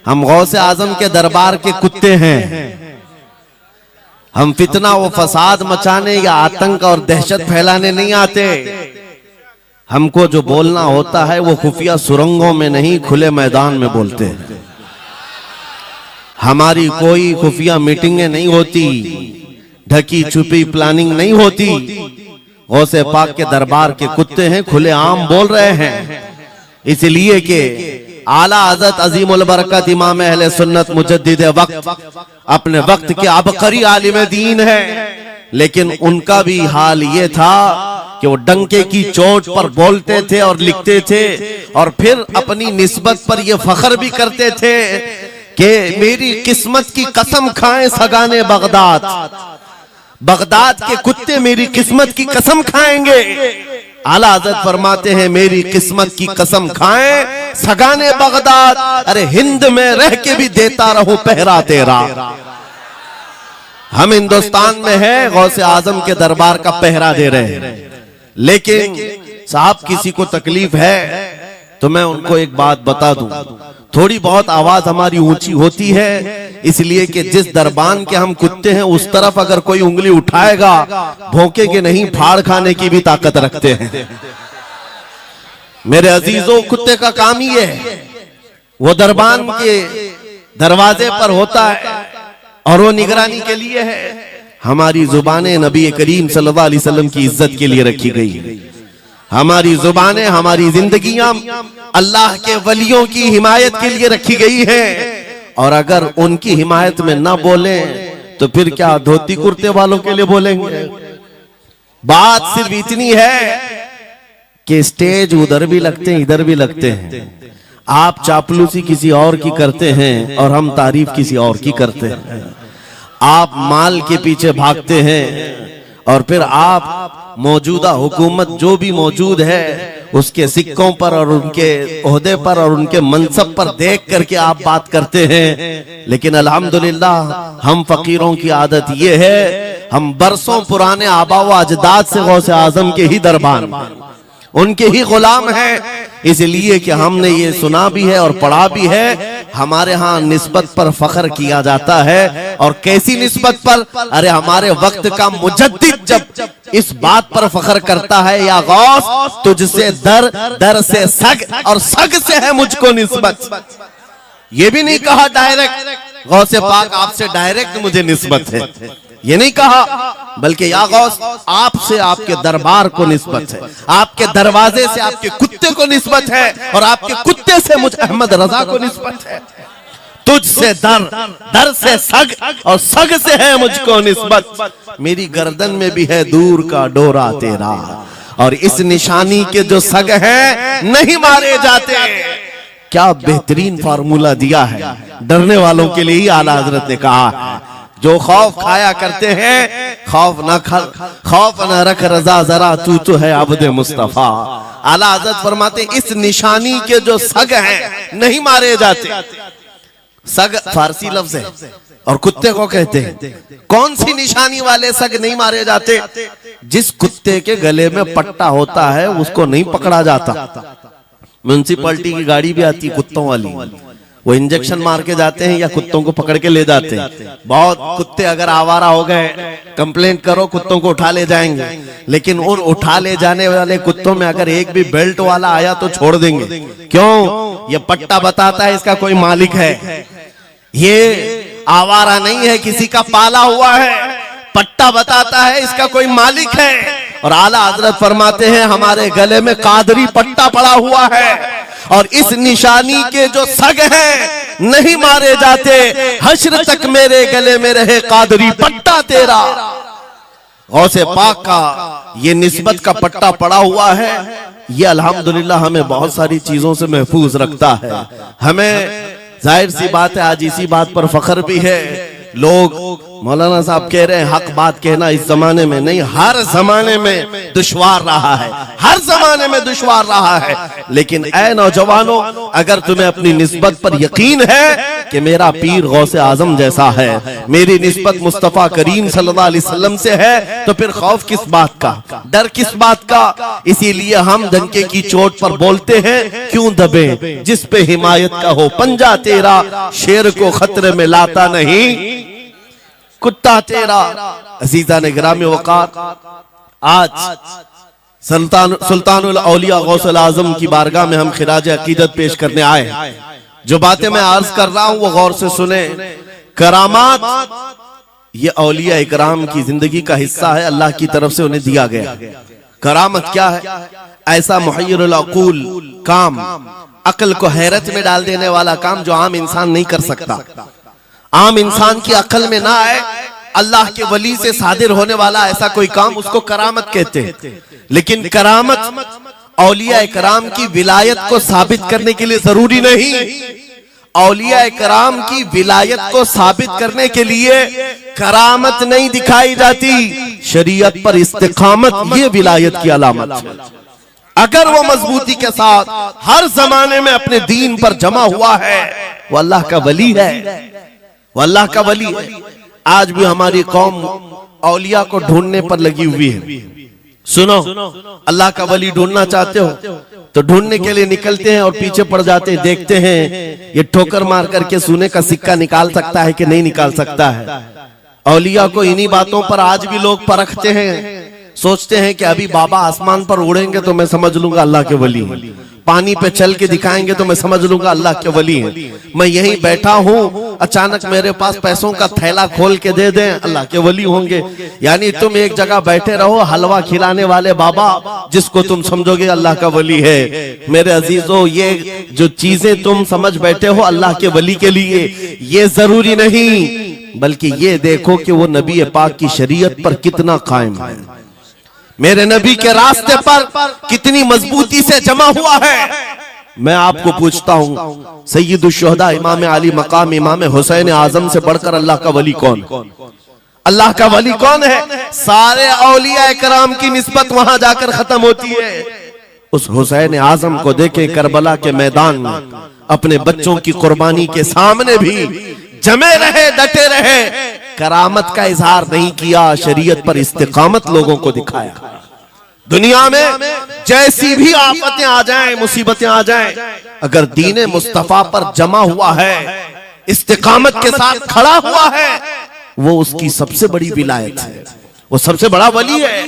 हम गौसे आजम के दरबार के कुत्ते हैं। हम फितना व फसाद मचाने या आतंक और दहशत फैलाने नहीं आते। हमको जो बोलना होता है वो खुफिया सुरंगों में नहीं, खुले मैदान में बोलते हैं। हमारी कोई खुफिया मीटिंगें नहीं होती, ढकी छुपी प्लानिंग नहीं होती। गौसे पाक के दरबार के कुत्ते हैं, खुले आम बोल रहे हैं। इसलिए कि आला हज़रत अजीमुल बरकत इमाम अहले सुन्नत मुजद्दिद वक्त अपने वक्त के आबकारी आलिम दीन है, लेकिन उनका भी हाल ये था कि वो डंके की चोट पर बोलते थे और लिखते थे, और फिर अपनी निस्बत पर ये फख्र भी करते थे कि मेरी किस्मत की कसम खाएं सगाने बगदाद, बगदाद के कुत्ते मेरी किस्मत की कसम खाएंगे। आला हज़रत फरमाते हैं मेरी किस्मत की कसम खाएं सगाने बगदाद, अरे हिंद में रह के भी देता रहूं पहरा तेरा। हम हिंदुस्तान में है, गौसे आजम के दरबार का पहरा दे रहे हैं, लेकिन साहब किसी को तकलीफ है तो मैं उनको एक बात बता दूं, थोड़ी बहुत आवाज हमारी ऊंची होती है, इसलिए कि जिस दरबान के हम कुत्ते हैं उस तरफ अगर कोई उंगली उठाएगा भौंके के नहीं, फाड़ खाने की भी ताकत रखते हैं। मेरे अजीजों, कुत्ते का काम ही है, वो दरबान के दरवाजे पर होता है और वो निगरानी के लिए है। हमारी जुबानें नबी करीम सल्लल्लाहु अलैहि वसल्लम की इज्जत के लिए रखी गई। हमारी जुबानें, हमारी जिंदगियां अल्लाह के वलियों की हिमायत के लिए रखी गई है, और अगर उनकी हिमायत में ना बोले तो फिर क्या धोती कुर्ते वालों के लिए बोलेंगे। बात सिर्फ इतनी है कि स्टेज उधर भी लगते हैं इधर भी लगते हैं। आप चापलूसी किसी और की करते हैं और हम तारीफ किसी और की करते हैं। आप माल के पीछे भागते हैं और फिर आप मौजूदा हुकूमत जो भी मौजूद है उसके सिक्कों पर और उनके ओहदे पर और उनके मनसब पर देख करके आप बात करते हैं। लेकिन अल्हम्दुलिल्लाह हम फकीरों की आदत ये है, हम बरसों पुराने आबा व अजदाद से गौसे आजम के ही दरबान, उनके ही गुलाम हैं। इसलिए कि हमने ये सुना भी है और पढ़ा भी है, हमारे यहाँ निस्बत पर फख्र किया जाता है। और कैसी निस्बत पर? अरे हमारे वक्त का मुजद्दिद जब इस बात पर फख्र करता है, या गौस तुझसे दर, दर से सग और सग से है मुझको निस्बत। ये भी नहीं कहा डायरेक्ट गौसे पाक आपसे डायरेक्ट मुझे निस्बत है, ये नहीं कहा, बल्कि या गौस आपसे आपके दरबार को निस्बत है, आपके दरवाजे से आपके कुत्ते को निस्बत है, और आपके कुत्ते से मुझ अहमद रजा को निस्बत है। तुझसे दर, दर से सग और सग से है मुझको निस्बत। मेरी गर्दन में भी है दूर का डोरा तेरा, और इस निशानी के जो सग हैं नहीं मारे जाते। क्या बेहतरीन फार्मूला दिया है, डरने वालों के लिए ही आला हजरत ने कहा है, जो खौफ खाया करते हैं खौफ न रख रजा जरा, तू तो है अब्दे मुस्तफा। आला हजरत फरमाते इस निशानी के जो सग हैं नहीं मारे जाते। सग फारसी लफ्ज है और कुत्ते को कहते हैं। कौन सी निशानी वाले सग नहीं मारे जाते? जिस कुत्ते के गले में पट्टा होता है उसको नहीं पकड़ा जाता। म्युनिसिपैलिटी की गाड़ी भी आती है कुत्तों वाली, वो इंजेक्शन मार के जाते हैं या कुत्तों को पकड़ के ले जाते हैं। बहुत कुत्ते अगर आवारा हो गए, कंप्लेंट करो, कुत्तों को उठा ले जाएंगे। लेकिन उन उठा ले जाने वाले कुत्तों में अगर एक भी बेल्ट वाला आया तो छोड़ देंगे। क्यों? ये पट्टा बताता है इसका कोई मालिक है, ये आवारा नहीं है, किसी का पाला हुआ है। पट्टा बताता है इसका कोई मालिक है। और आला हजरत फरमाते हैं हमारे गले में कादरी पट्टा पड़ा हुआ है, और इस निशानी के जो सग हैं नहीं मारे जाते। हश्र तक मेरे गले में रहे कादरी पट्टा तेरा। गौसे पाक का ये निस्बत का पट्टा पड़ा हुआ है, ये अल्हम्दुलिल्लाह हमें बहुत सारी चीजों से महफूज रखता है। हमें जाहिर सी बात है आज इसी बात पर फख्र भी है। लोग मौलाना साहब कह रहे हैं हक बात कहना इस जमाने में नहीं, हर जमाने में दुश्वार रहा है, हर जमाने में दुश्वार रहा है। लेकिन ऐ नौजवानों, अगर तुम्हें अपनी निस्बत पर यकीन है कि मेरा पीर गौसे आजम जैसा है, मेरी निस्बत मुस्तफा करीम सल्लल्लाहु अलैहि वसल्लम से है, तो फिर खौफ किस बात का, डर किस बात का। इसीलिए हम डंके की चोट पर बोलते हैं, क्यों दबे जिस पे हिमायत का हो पंजा तेरा, शेर को खतरे में लाता नहीं कुत्ता तेरा। अजीजा ने गिरामी वकार, आज सुल्तानुल औलिया गौसुल आजम की बारगाह में हम खिराज अकीदत पेश करने आए। जो बातें मैं अर्ज कर रहा हूं वो गौर से सुने। करामात ये औलिया इकराम की जिंदगी का हिस्सा है, अल्लाह की तरफ से उन्हें दिया गया। करामत क्या है? ऐसा मुहय्यरुल अक़ूल काम, अक्ल को हैरत में डाल देने वाला काम जो आम इंसान नहीं कर सकता, आम इंसान की अक्ल में ना आए, अल्लाह के वली से सादिर होने वाला ऐसा कोई काम, उसको करामत कहते हैं। लेकिन करामत औलिया इकराम की विलायत को साबित करने के लिए जरूरी नहीं। औलिया इकराम की विलायत को साबित करने के लिए करामत नहीं दिखाई जाती, शरीयत पर इस्तिकामत ये विलायत की अलामत है। अगर वो मजबूती के साथ हर जमाने में अपने दीन पर जमा हुआ है, वो अल्लाह का वली है, वो अल्लाह का वली है। आज भी हमारी कौम औलिया को ढूंढने पर लगी हुई है। सुनो, अल्लाह का वली ढूंढना चाहते हो तो ढूंढने के लिए निकलते हैं और पीछे पड़ जाते हैं, देखते हैं ये ठोकर मार करके सोने का सिक्का निकाल सकता है कि नहीं निकाल सकता है। औलिया को इन्हीं बातों पर आज भी लोग परखते हैं, सोचते हैं कि अभी बाबा आसमान पर उड़ेंगे तो मैं समझ लूंगा अल्लाह के वली हैं, पानी पे चल के दिखाएंगे तो मैं समझ लूंगा अल्लाह के वली हैं, मैं यहीं बैठा हूं अचानक मेरे पास पैसों का थैला खोल के दे दें अल्लाह के वली होंगे। यानी तुम एक जगह बैठे रहो, हलवा खिलाने वाले बाबा जिसको तुम समझोगे अल्लाह का वली है। मेरे अजीजों, ये जो चीजें तुम समझ बैठे हो अल्लाह के वली के लिए, ये जरूरी नहीं, बल्कि ये देखो कि वो नबी पाक की शरीयत पर कितना कायम है, मेरे नबी के रास्ते पर कितनी मजबूती से जमा हुआ है। मैं आपको पूछता हूं, सैयदुश शुहदा इमाम अली मकाम इमाम हुसैन आजम से बढ़कर अल्लाह का वली कौन? अल्लाह का वली कौन है? सारे औलिया इकराम की निस्बत वहां जाकर खत्म होती है। उस हुसैन आजम को देखे करबला के मैदान में अपने बच्चों की कुर्बानी के सामने भी जमे रहे, डटे रहे, करामत का इजहार नहीं किया, शरीयत पर इस्तिकामत लोगों को दिखाया। दुनिया में जैसी भी आफतें आ जाएं, मुसीबतें आ जाएं, अगर दीने मुस्तफा पर जमा हुआ है, इस्तिकामत के साथ खड़ा हुआ है, वो उसकी सबसे बड़ी विलायत है, वो सबसे बड़ा वली है।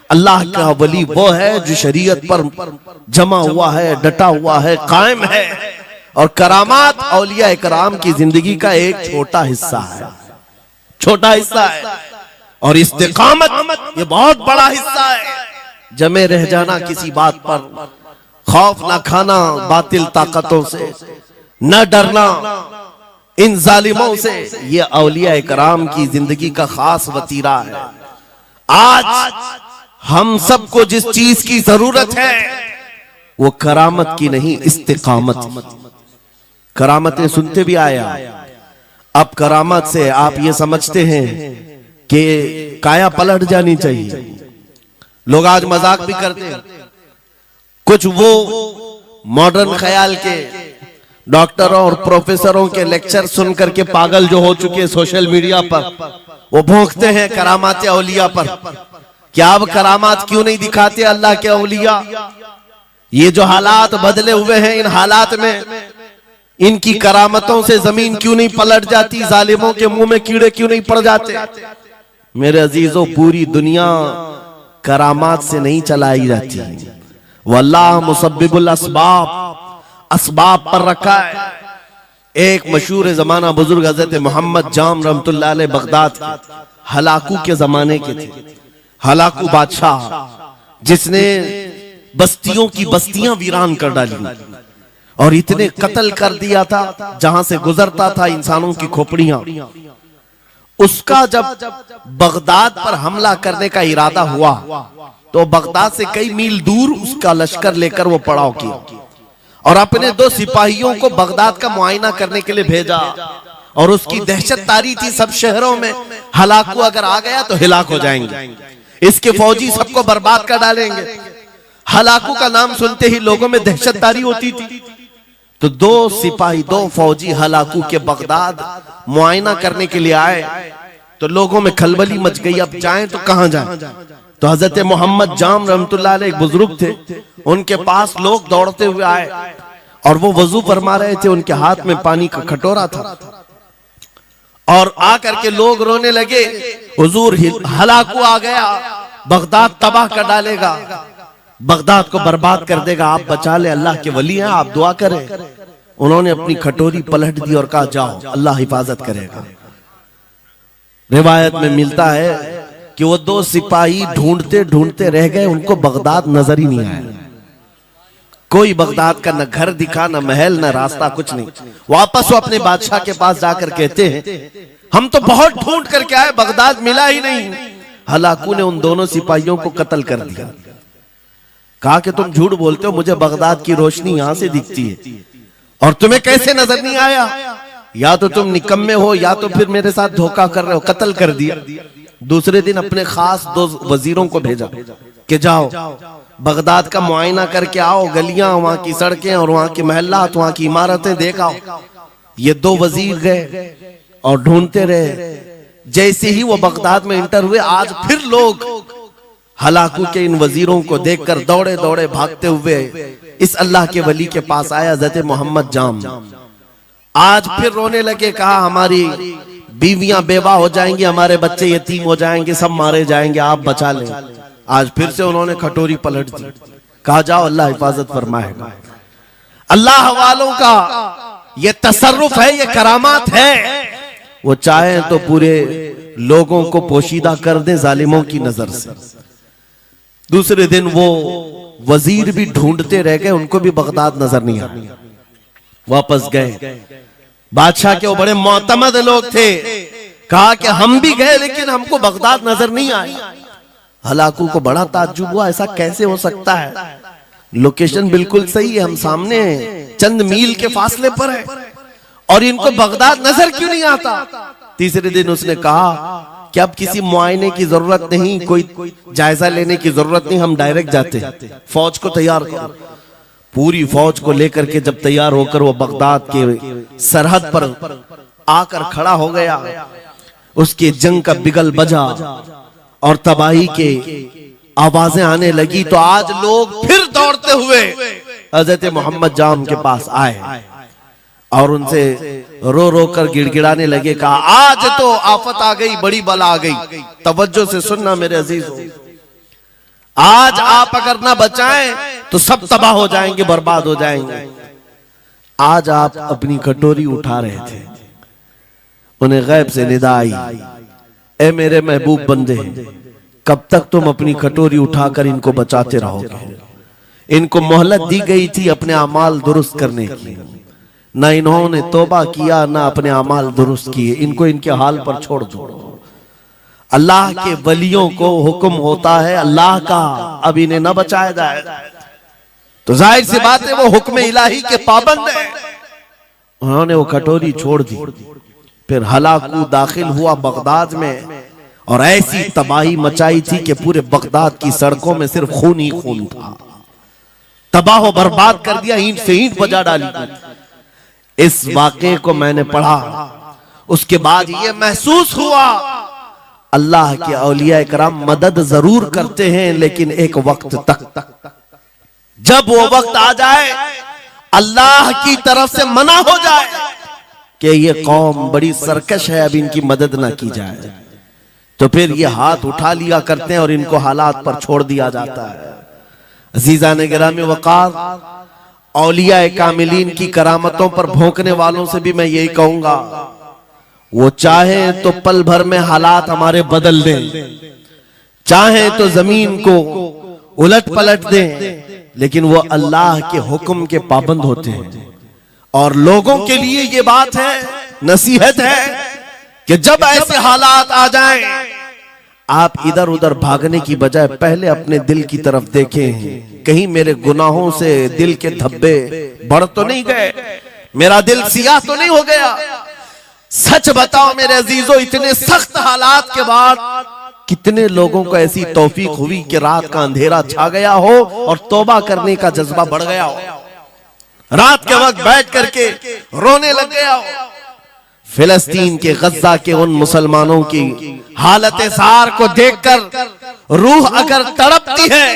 अल्लाह का वली वो है जो शरीयत पर जमा हुआ है, डटा हुआ है, कायम है। और करामात औलिया इकराम की जिंदगी का एक छोटा हिस्सा है, छोटा हिस्सा है, और इस्तिकामत ये बहुत बड़ा हिस्सा है। जमे रह जाना किसी बात पर, खौफ ना खाना बातिल ताकतों से, न डरना इन जालिमों से, ये औलिया इकराम की जिंदगी का खास वतीरा है। आज हम सबको जिस चीज की जरूरत है वो करामत की नहीं, इस्तिकामत। करामतें सुनते भी आया, अब करामत से आप ये समझते हैं कि काया पलट जानी चाहिए। लोग आज मजाक भी करते हैं, कुछ वो मॉडर्न ख्याल के डॉक्टरों और प्रोफेसरों के लेक्चर सुनकर के पागल जो हो चुके सोशल मीडिया पर, वो भोंकते हैं करामात औलिया पर। क्या अब करामात क्यों नहीं दिखाते अल्लाह के औलिया? ये जो हालात बदले हुए हैं, इन हालात में इनकी करामतों से जमीन क्यों नहीं पलट जाती, जालिमों के मुंह में कीड़े क्यों नहीं पड़ जाते? मेरे अजीजों, पूरी दुनिया करामात से नहीं चलाई जाती, वल्लाह मुसब्बिबुल अस्बाब, अस्बाब पर रखा है। एक मशहूर जमाना बुजुर्ग हजरत मोहम्मद जाम रहमतुल्लाह अलैह बगदाद हलाकू के जमाने के थे, हलाकू बादशाह जिसने बस्तियों की बस्तियां वीरान कर डाली और इतने कत्ल कर दिया था, जहां से गुजरता था इंसानों की खोपड़ियां। उसका जब बगदाद पर हमला करने का इरादा हुआ तो बगदाद से कई मील दूर उसका लश्कर लेकर वो पड़ाव किया और अपने 2 सिपाहियों को बगदाद का मुआयना करने के लिए भेजा। और उसकी दहशत तारी थी सब शहरों में, हलाकू अगर आ गया तो हिलाक हो जाएंगे, इसके फौजी सबको बर्बाद कर डालेंगे। हलाकू का नाम सुनते ही लोगों में दहशत तारी होती थी। तो 2 सिपाही 2 फौजी हलाकू के बगदाद मुआयना करने के लिए आए तो लोगों में खलबली मच गई, अब जाएं तो कहां जाएं। तो हजरत मोहम्मद जाम रहमतुल्लाह अलैह एक बुजुर्ग थे, उनके पास लोग दौड़ते हुए आए और वो वजू फरमा रहे थे, उनके हाथ में पानी का कटोरा था और आकर के लोग रोने लगे, हुजूर हलाकू आ गया, बगदाद तबाह कर डालेगा, बगदाद को बर्बाद कर देगा, आप बचा ले, अल्लाह के वली हैं, आप दुआ करें। उन्होंने अपनी कटोरी पलट दी और कहा जाओ, अल्लाह हिफाजत करेगा। रिवायत में मिलता है कि वो 2 सिपाही ढूंढते ढूंढते रह गए, उनको बगदाद नजर ही नहीं आया। कोई बगदाद का न घर दिखा, न महल, न रास्ता, कुछ नहीं। वापस वो अपने बादशाह के पास जाकर कहते हैं हम तो बहुत ढूंढ करके आए, बगदाद मिला ही नहीं। हलाकू ने उन दोनों सिपाहियों को कत्ल कर दिया। कहा कि तुम झूठ बोलते हो, मुझे बगदाद की रोशनी यहां से दिखती है और तुम्हें कैसे नजर नहीं आया? या तो तुम निकम्मे हो या तो फिर मेरे साथ धोखा कर रहे हो। कत्ल कर दिया। दूसरे दिन अपने खास 2 वजीरों को भेजा कि जाओ बगदाद का मुआयना करके आओ, गलियां, वहां की सड़कें और वहां के महल्लात, वहां की इमारतें देख आओ। ये 2 वजीर गए और ढूंढते रहे। जैसे ही वो बगदाद में इंटर हुए, आज फिर लोग हलाकू के इन वजीरों को देखकर दौड़े दौड़े भागते हुए इस अल्लाह के वली के पास आया, हज़रत मोहम्मद जाम। आज फिर रोने लगे, कहा हमारी बीवियां बेवा हो जाएंगी, हमारे बच्चे यतीम हो जाएंगे, सब मारे जाएंगे, आप बचा लें। आज फिर से उन्होंने कटोरी पलट दी, कहा जाओ अल्लाह हिफाजत फरमाएगा। अल्लाह वालों का ये तसर्रुफ है, ये करामात है। वो चाहे तो पूरे लोगों को पोशीदा कर दे जालिमों की नजर से। दूसरे दिन वो वजीर भी ढूंढते रह गए, उनको भी बगदाद नजर नहीं आया। वापस गए, बादशाह के वो बड़े मोतमद लोग थे, कहा कि हम भी गए लेकिन हमको बगदाद नजर नहीं आया। हलाकू को बड़ा ताज्जुब हुआ, ऐसा कैसे हो सकता है? लोकेशन बिल्कुल सही है, हम सामने चंद मील के फासले पर है और इनको बगदाद नजर क्यों नहीं आता? तीसरे दिन उसने कहा कि अब किसी मुआयने की जरूरत नहीं, कोई जायजा लेने की जरूरत नहीं, हम डायरेक्ट जाते, फौज को तैयार करो। पूरी फौज को लेकर के जब तैयार होकर वो बगदाद के सरहद पर आकर खड़ा हो गया, उसके जंग का बिगल बजा और तबाही के आवाजें आने लगी, तो आज लोग फिर दौड़ते हुए हजरत मोहम्मद जाम के पास आए और उनसे रो रो कर गिड़गिड़ाने लगे, कहा आज तो आफत आ गई, बड़ी बला आ गई। तवज्जो से सुनना मेरे अजीजों, आज आप अगर ना बचाएं तो सब तबाह हो जाएंगे, बर्बाद हो जाएंगे। आज आप अपनी कटोरी उठा रहे थे, उन्हें गैब से निदा आई, ए मेरे महबूब बंदे, कब तक तुम अपनी कटोरी उठाकर इनको बचाते रहोगे? इनको मोहलत दी गई थी अपने अमाल दुरुस्त करने की, ना इन्होंने तौबा किया, ना अपने अमाल दुरुस्त किए, इनको इनके हाल पर छोड़ दो। अल्लाह के वलियों को हुक्म होता है अल्लाह का, अब इन्हें न बचाया जाए तो जाहिर सी बात है वो हुक्म इलाही के पाबंद है। उन्होंने वो कटोरी छोड़ दी। फिर हलाकू दाखिल हुआ बगदाद में और ऐसी तबाही मचाई थी कि पूरे बगदाद की सड़कों में सिर्फ खून ही खून था, तबाह बर्बाद कर दिया, ईंट से ईंट बजा डाली। इस वाक़े को मैंने पढ़ा, उसके बाद ये महसूस हुआ अल्लाह के औलिया इकराम मदद जरूर करते हैं, लेकिन एक वक्त तक, जब वो वक्त आ जाए अल्लाह की तरफ से मना हो जाए कि ये कौम बड़ी सरकश है, अब इनकी मदद ना की जाए, तो फिर ये हाथ उठा लिया करते हैं और इनको हालात पर छोड़ दिया जाता है। अजीज़ान गिरामी वक़ार, औलिया कामिलीन की करामतों पर भौंकने वालों से भी मैं यही कहूंगा, वो चाहे तो पल भर में हालात हमारे बदल दें, चाहे तो जमीन को उलट पलट दें, लेकिन वो अल्लाह के हुक्म के पाबंद होते हैं। और लोगों के लिए ये बात है, नसीहत है कि जब ऐसे हालात आ जाएं, आप इधर उधर भागने की बजाय पहले अपने दिल की तरफ देखें, कहीं मेरे गुनाहों से दिल के धब्बे बढ़ तो नहीं गए, मेरा दिल सियाह तो नहीं हो गया। सच बताओ मेरे अजीजों, इतने सख्त हालात के बाद कितने लोगों को ऐसी तौफीक हुई कि रात का अंधेरा छा गया हो और तौबा करने का जज्बा बढ़ गया हो, रात के वक्त बैठ करके रोने लग गया हो। फिलिस्तीन के गज्जा के उन मुसलमानों की हालत सार को देखकर रूह अगर तड़पती है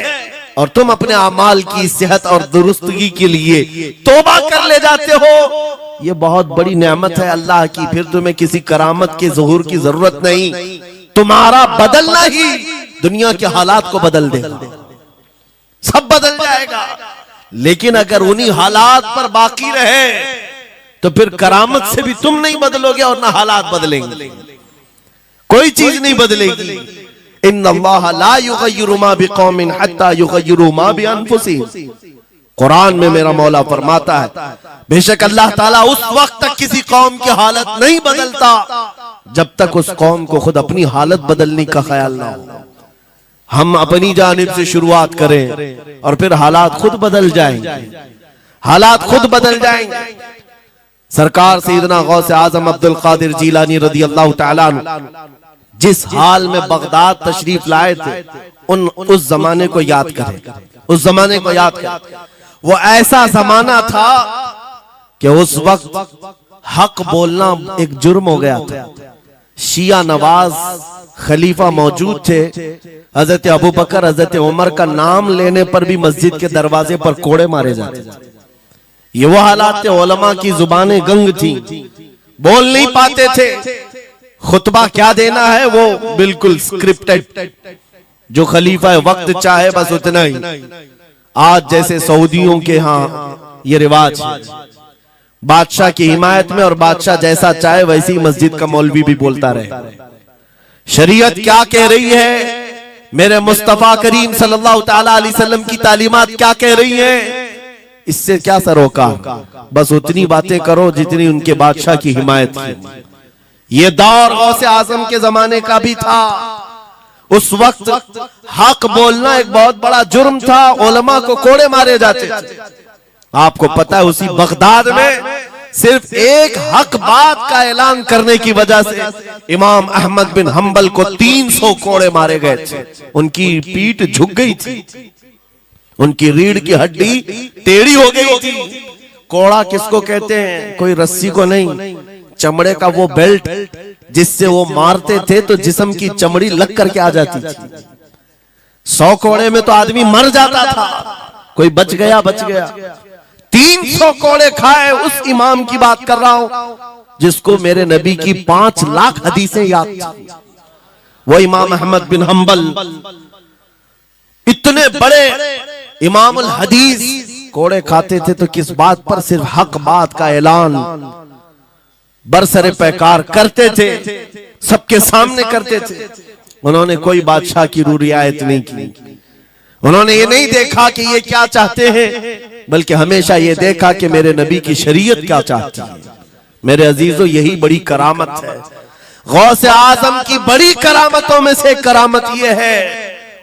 और तुम अपने अमाल की सेहत और दुरुस्तगी के लिए तौबा कर ले जाते हो, ये बहुत बड़ी नेमत है अल्लाह की। फिर तुम्हें किसी करामत के ज़ुहूर की जरूरत नहीं, तुम्हारा बदलना ही दुनिया के हालात को बदल देगा, सब बदल जाएगा। लेकिन अगर उन्हीं हालात पर बाकी रहे तो फिर करामत से भी तुम नहीं बदलोगे और ना हालात बदलेंगे, कोई चीज नहीं बदलेगी। इन्नल्लाह ला युगय्यिरु मा बिकौमिन हत्ता युगय्यिरु मा बिअनफुसिहिम। कुरान में मेरा मौला फरमाता है, बेशक अल्लाह ताला उस वक्त तक किसी कौम की हालत नहीं बदलता जब तक उस कौम को खुद अपनी हालत बदलने का ख्याल ना हो। हम अपनी जानिब से शुरुआत करें और फिर हालात खुद बदल जाएंगे, हालात खुद बदल जाएंगे। सरकार सैयदना गौसे आजम अब्दुल कादिर जीलानी रदी अल्लाह तआला अन्हु जिस हाल में बगदाद तशरीफ लाए थे, उस जमाने को याद करें, उस जमाने को याद करें। वो ऐसा जमाना था कि उस वक्त हक बोलना एक जुर्म हो गया था। शिया नवाज खलीफा मौजूद थे, हजरत अबू बकर हजरत उमर का नाम लेने पर भी मस्जिद के दरवाजे पर कोड़े मारे जाते थे। ये वो हालात थे, उलमा की जुबानें गंग थी, बोल नहीं पाते थे, खुतबा क्या देना है वो बिल्कुल स्क्रिप्टेड, जो खलीफा वक्त चाहे बस उतना ही। आज जैसे सऊदियों के यहाँ ये रिवाज है, बादशाह की हिमायत में और बादशाह जैसा चाहे वैसी मस्जिद का मौलवी भी बोलता रहे। शरीयत क्या कह रही है, मेरे मुस्तफा करीम सल्लल्लाहु तआला अलैहि वसल्लम की तालीमात क्या कह रही है, इससे क्या सरोकार, बस उतनी बातें करो जितनी उनके बादशाह की हिमायत की। ये दौर गौसे आजम के जमाने का भी था। उस वक्त हक बोलना एक बहुत बड़ा जुर्म था, उलमा को कोड़े मारे जाते थे। आपको पता है उसी बगदाद में सिर्फ एक हक बात का ऐलान करने की वजह से इमाम अहमद बिन हंबल को 300 कोड़े मारे गए थे। उनकी पीठ झुक गई थी, उनकी रीढ़ की हड्डी टेढ़ी हो गई थी। कोड़ा किसको कहते हैं, कोई रस्सी को नहीं, चमड़े का वो बेल्ट जिससे वो मारते थे तो जिस्म की चमड़ी लग करके आ जाती थी। 100 कोड़े में तो आदमी मर जाता था, कोई बच गया बच गया। 300 कोड़े खाए उस इमाम की बात कर रहा हूं जिसको मेरे नबी की 5 लाख हदीसें याद थी। वो इमाम अहमद बिन हंबल इतने बड़े इमामुल हदीस कोड़े खाते थे तो किस बात पर, सिर्फ हक बात का ऐलान बरसरे पैकार करते थे, सबके सामने करते थे। उन्होंने कोई बादशाह की रू रियायत नहीं की, उन्होंने ये नहीं देखा कि ये क्या चाहते हैं, बल्कि हमेशा ये देखा कि मेरे नबी की शरीयत क्या चाहती है। मेरे अजीजों, यही बड़ी करामत है। गौसे आजम की बड़ी करामतों में से करामत ये है,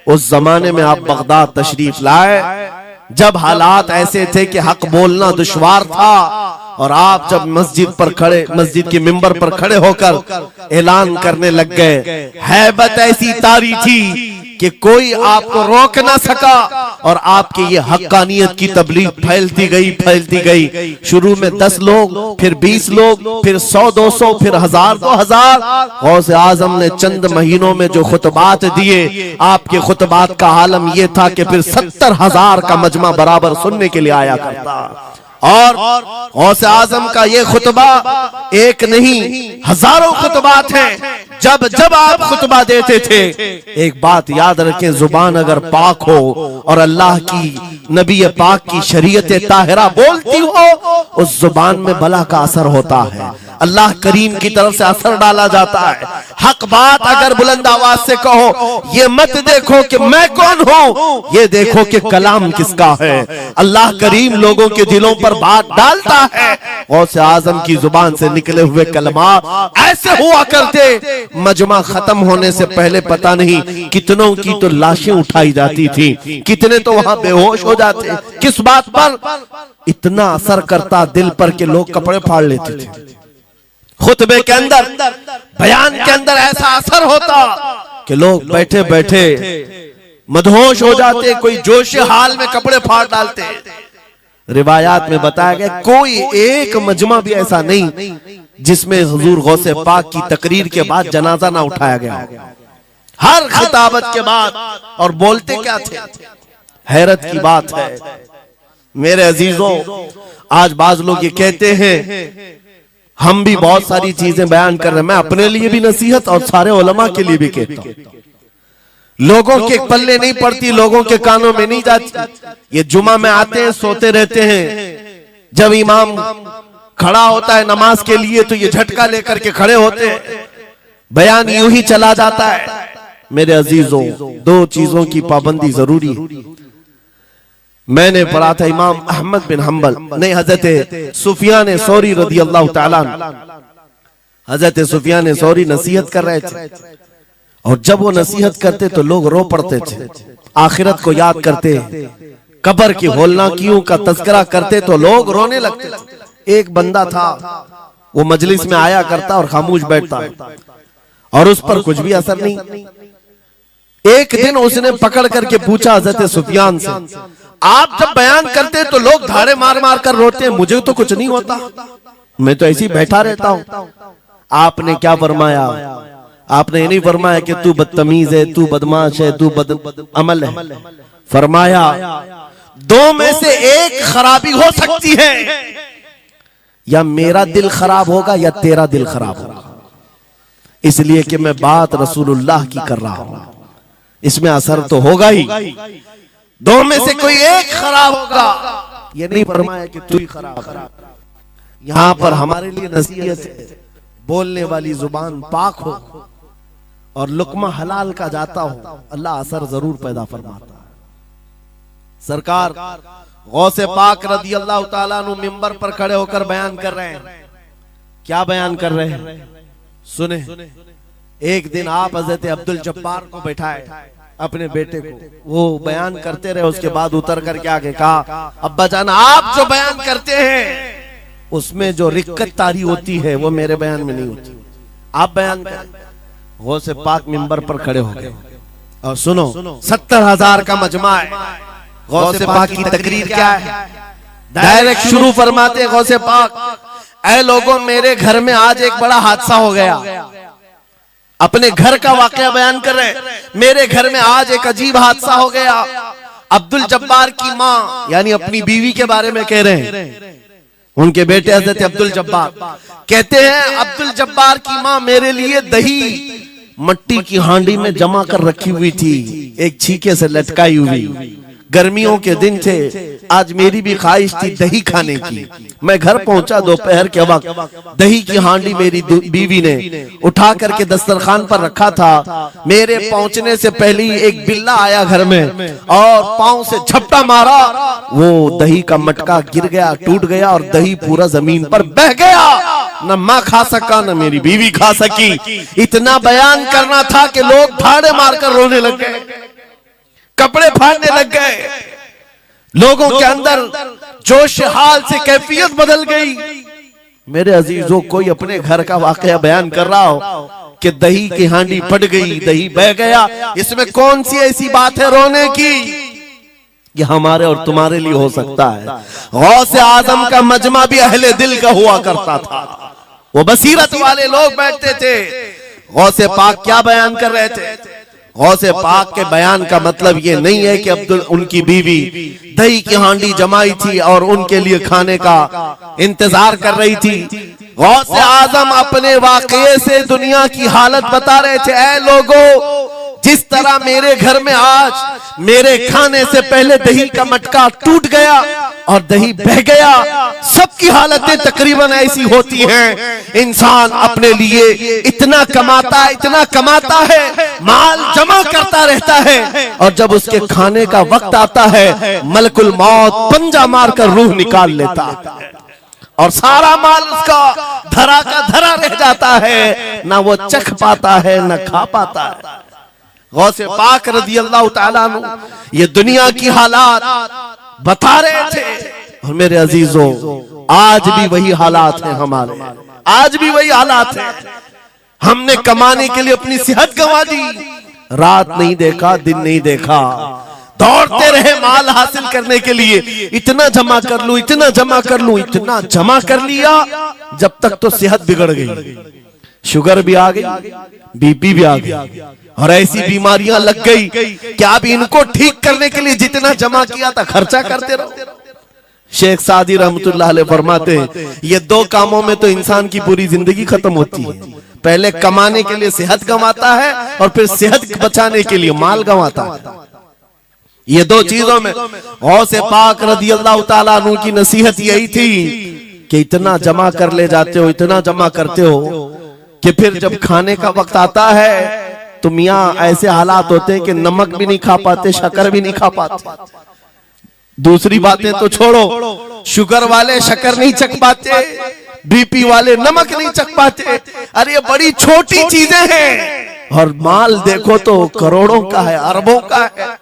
उस जमाने में आप बगदाद तशरीफ लाए जब हालात ऐसे थे कि हक बोलना दुश्वार था, और आप जब मस्जिद पर खड़े, मस्जिद के मिंबर पर खड़े होकर ऐलान करने लग गए, हैबत ऐसी तारी थी कि कोई आपको रोक ना सका, और आपके ये हक्कानियत की तबलीग फैलती गई। शुरू में 10 लोग, फिर 20 लोग, फिर 100-200, फिर 1000-2000। गौसे आजम ने चंद महीनों में जो खुतबात दिए, आपके खुतबात का आलम यह था कि फिर 70,000 का मजमा बराबर सुनने के लिए आया करता। और गौसे आजम का ये खुतबा एक नहीं, हजारों खुतबात हैं। जब जब आप खुतबा देते थे, एक बात याद रखें, जुबान अगर पाक हो और अल्लाह की नबी पाक की शरीयत ताहिरा बोलती हो, उस जुबान में भला का असर होता है, अल्लाह करीम की तरफ से असर डाला जाता है। हक बात अगर बुलंद आवाज से कहो, ये मत देखो कि मैं कौन हूं, ये देखो कि कलाम किसका है। अल्लाह करीम लोगों के दिलों पर बात डालता है। गौसे आजम की जुबान से निकले हुए कलमात ऐसे हुआ करते, मजमा खत्म होने से पहले पता नहीं कितनों की तो लाशें उठाई जाती थी, कितने तो वहां बेहोश हो जाते। किस बात पर? इतना असर करता दिल पर कि लोग कपड़े फाड़ लेते थे, खुतबे के अंदर, बयान के अंदर ऐसा असर होता कि लोग बैठे बैठे मदहोश हो जाते, कोई जोश हाल में कपड़े फाड़ डालते। रिवायात में बताया गया कोई एक मजमा भी ऐसा नहीं जिसमें हुजूर गौसे पाक की तकरीर के बाद जनाजा ना उठाया गया। हर खिताबत के बाद, और बोलते क्या थे, हैरत की बात है मेरे अजीजों। आज बाज लोग ये कहते हैं, हम भी बहुत सारी चीजें बयान कर रहे हैं, मैं अपने लिए भी नसीहत और सारे उलमा के लिए भी कहता हूं, लोगों के पल्ले नहीं पड़ती, लोगों के कानों में नहीं जाती। ये जुमा में आते हैं, सोते रहते हैं, जब इमाम खड़ा होता है नमाज के लिए तो ये झटका लेकर के खड़े होते हैं, बयान यूं ही चला जाता है। मेरे अजीजों, दो चीजों की पाबंदी जरूरी है। मैंने पढ़ा था इमाम अहमद बिन हंबल नहीं, हजरत सुफियान सौरी रदी अल्लाह ताला, हजरत सुफियान सौरी नसीहत कर रहे थे, और जब वो नसीहत करते तो लोग रो पड़ते थे, आखिरत को याद करते, कब्र की होलनाकियों का तज़किरा करते तो लोग रोने लगते थे। एक बंदा था, वो मजलिस में आया करता और खामोश बैठता, और उस पर कुछ भी असर नहीं। एक दिन उसने पकड़ करके पूछा हजरत सुफियान से, आप जब बयान करते तो लोग धाड़े मार मार कर रोते हैं, मुझे तो कुछ नहीं होता, मैं तो ऐसे ही बैठा रहता हूं। आपने क्या फरमाया? आपने ये नहीं फरमाया कि तू बदतमीज है, तू बदमाश है, तू बदअमल है। फरमाया दो में से एक खराबी हो सकती है, या मेरा दिल खराब होगा या तेरा दिल खराब होगा, इसलिए कि मैं बात रसूलुल्लाह की कर रहा हूं, इसमें असर तो होगा ही। दो में से कोई एक खराब होगा, ये नहीं फरमाया कि तू ही खराब। यहां पर हमारे लिए नसीहत है, बोलने वाली जुबान पाक हो और लुकमा हलाल का जाता हो, अल्लाह असर जरूर पैदा फरमाता है। सरकार गौसे पाक रदी अल्लाह ताला अन्हु मिंबर पर खड़े होकर बयान कर रहे हैं। क्या बयान कर रहे हैं? सुने। एक दिन आप हजरत अब्दुल जब्बार को बैठाए, अपने बेटे को, वो बयान करते रहे, उसके बाद उतर करके आगे कहा, अब्बा जान आप जो बयान करते हैं उसमें जो रिक्कत तारी होती है वो मेरे बयान में नहीं होती, आप बयान करें। गौसे पाक मिंबर पर खड़े हो गए, और सुनो 70,000 का मजमा है। गौसे पाक की तकरीर क्या है? डायरेक्ट शुरू फरमाते गौसे पाक, ऐ लोगों, मेरे घर में आज एक बड़ा हादसा हो गया। अपने घर का वाकया बयान कर रहे, मेरे घर में आज एक अजीब हादसा हो गया। अब्दुल जब्बार की माँ, यानी अपनी बीवी के बारे में कह रहे हैं, उनके बेटे हजरत अब्दुल जब्बार कहते हैं, अब्दुल जब्बार की माँ मेरे लिए दही मट्टी की हांडी में जमा कर रखी हुई थी, एक छीके से लटकाई हुई। गर्मियों के दिन थे, आज मेरी भी ख्वाहिश थी दही खाने की। मैं घर पहुंचा दोपहर के वक्त, दही की हांडी मेरी बीवी ने उठा करके दस्तरखान पर रखा था। मेरे पहुंचने से पहले ही एक बिल्ला आया घर में और पांव से झपटा मारा, वो दही का मटका गिर गया, टूट गया, और दही पूरा जमीन पर बह गया। न माँ खा सका, न मेरी बीवी खा सकी। इतना बयान करना था कि लोग ठाड़े मारकर रोने लग गए, कपड़े फाड़ने लग गए, लोगों के अंदर जोश हाल से कैफियत बदल गई। मेरे अजीजों, कोई अपने घर का वाकया बयान कर रहा हो कि दही की हांडी फट गई, दही बह गया, इसमें कौन सी ऐसी बात है रोने की? ये हमारे और तुम्हारे लिए हो सकता है। गौसे आजम का मजमा भी अहले दिल का हुआ करता था, वो बसीरत वाले लोग बैठते थे। गौसे पाक क्या बयान कर रहे थे? गौसे पाक के बयान का मतलब ये नहीं है कि अब्दुल उनकी बीवी दही की हांडी जमाई थी और उनके लिए खाने का इंतजार कर रही थी। गौसे आजम अपने वाकये से दुनिया की हालत बता रहे थे, ऐ लोगों, जिस तरह मेरे घर में आज मेरे खाने से पहले दही का मटका टूट गया और दही बह गया, सबकी हालतें तकरीबन ऐसी होती हैं। इंसान अपने लिए इतना कमाता है, माल जमा करता रहता है, और जब उसके खाने का वक्त आता है, मलकुल मौत पंजा मारकर रूह निकाल लेता है और सारा माल उसका धरा का धरा रह जाता है, ना वो चख पाता है, ना खा पाता है। गौसे पाक रज़ी अल्लाह ताला अन्हु ये दुनिया की हालात बता रहे थे, और मेरे अजीजों, आज भी वही हालात हैं हमारे। आज भी वही हालात है। हमने कमाने के लिए अपनी सेहत गंवा दी, रात नहीं देखा, दिन नहीं देखा, दौड़ते रहे माल हासिल करने के लिए। इतना जमा कर लूं, इतना जमा कर लूं, इतना जमा कर लिया, जब तक तो सेहत बिगड़ गई, शुगर भी आ गई, बीपी भी आ गई, और ऐसी बीमारियां लग गई कि अब इनको ठीक करने के लिए जितना जमा किया था खर्चा करते रहो। शेख सादी रहमतुल्लाह अलैह फरमाते हैं, ये दो कामों में तो इंसान की पूरी जिंदगी खत्म होती है। पहले कमाने के लिए सेहत गंवाता है और फिर सेहत बचाने के लिए माल गंवाता है। ये दो चीजों में गौसे पाक रदियल्लाहु ताला अन्हु की नसीहत यही थी कि इतना जमा कर ले जाते हो, इतना जमा करते हो कि फिर जब खाने का वक्त आता है तो मियां ऐसे हालात होते हैं कि नमक भी नहीं खा पाते, शक्कर भी नहीं खा पाते। दूसरी बातें तो छोड़ो, शुगर वाले शक्कर नहीं चख पाते, बीपी वाले नमक नहीं चख पाते। अरे ये बड़ी छोटी चीजें हैं, और माल देखो तो करोड़ों का है, अरबों का है,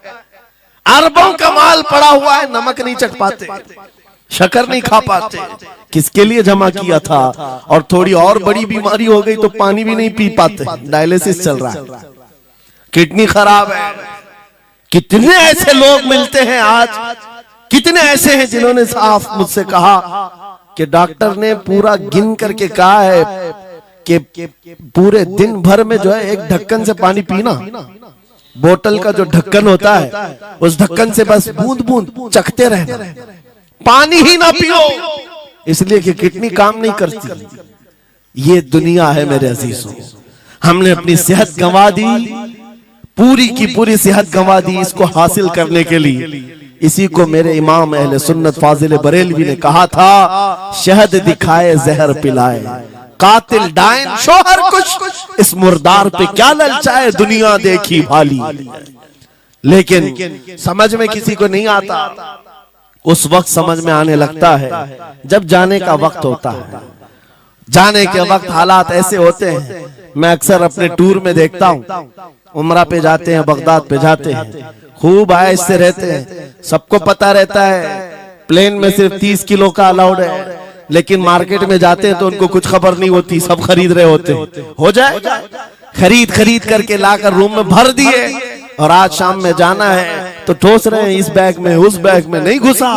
अरबों का माल पड़ा हुआ है, नमक नहीं चख पाते, शक्कर नहीं खा पाते। किसके लिए जमा किया था? और थोड़ी और बड़ी बीमारी हो गई तो पानी भी नहीं पी पाते, डायलिसिस चल रहा है, किडनी खराब है। कितने ऐसे लोग मिलते हैं आज, कितने ऐसे हैं जिन्होंने साफ मुझसे कहा कि डॉक्टर ने पूरा गिन करके कहा है कि पूरे दिन भर में जो है एक ढक्कन से पानी पीना, बोतल का जो ढक्कन होता है उस ढक्कन से बस बूंद बूंद चखते रहना, पानी ही ना पियो, इसलिए कि किडनी काम नहीं करती। ये दुनिया है मेरे अजीजों, हमने अपनी सेहत गंवा दी, पूरी की पूरी सेहत गंवा दी इसको हासिल करने के लिए। इसी को मेरे इमाम अहले सुन्नत फाजिल बरेलवी ने कहा था, शहद दिखाए जहर पिलाए, कातिल डायन शोहर कुछ, इस मुर्दार पे क्या ललचाए, दुनिया देखी भाली। लेकिन समझ में किसी को नहीं आता, उस वक्त समझ में आने लगता है जब जाने का वक्त होता है। जाने के वक्त हालात ऐसे होते हैं, मैं अक्सर अपने टूर में देखता हूँ, उमरा पे जाते हैं, बगदाद पे जाते हैं, खूब आयश से रहते हैं, सबको पता रहता है प्लेन में सिर्फ 30 किलो का अलाउड है, लेकिन मार्केट में जाते हैं तो उनको कुछ खबर नहीं होती, सब खरीद रहे होते हैं। हो जाए, खरीद करके लाकर रूम में भर दिए, और आज शाम में जाना है तो ठोस रहे हैं इस बैग में उस बैग में नहीं घुसा,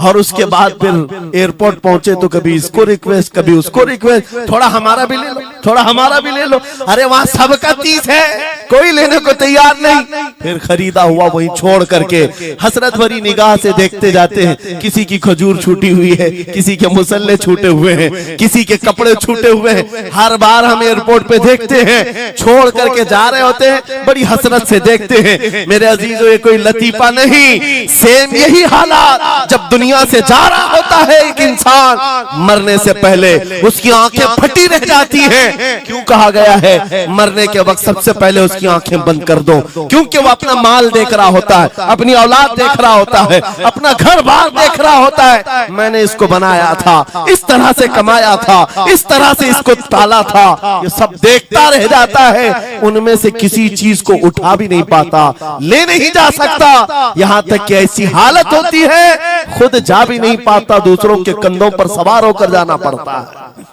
और उसके बाद फिर एयरपोर्ट पहुंचे तो कभी इसको रिक्वेस्ट कभी उसको रिक्वेस्ट, थोड़ा हमारा भी ले लो, थोड़ा हमारा भी ले लो। अरे वहां सबका 30 है, कोई लेने को तैयार नहीं। फिर खरीदा हुआ वहीं छोड़ करके हसरत भरी निगाह से देखते जाते हैं, किसी की खजूर छूटी हुई है, किसी के मुसल्ले छूटे हुए हैं, किसी के कपड़े छूटे हुए हैं। हर बार हम एयरपोर्ट पे देखते हैं, छोड़ करके जा रहे होते हैं, बड़ी हसरत से देखते हैं। मेरे अजीजों, ये कोई लतीफा नहीं, सेम यही हालात जब दुनिया से जा रहा होता है एक इंसान, मरने से पहले उसकी आंखें फटी रह जाती हैं। क्यों कहा गया है मरने के वक्त सबसे पहले उसकी आंखें बंद कर दो? क्योंकि वो अपना माल देख रहा होता है, अपनी औलाद देख रहा होता है, अपना घर बार देख रहा होता है। मैंने इसको बनाया था, इस तरह से कमाया था, इस तरह से इसको पाला था, ये सब देखता रह जाता है। उनमें से किसी चीज को उठा भी नहीं पाता, ले नहीं जा सकता, यहाँ तक कि ऐसी हालत होती है खुद जा भी नहीं पाता, दूसरों के कंधों पर सवार होकर जाना पड़ता है।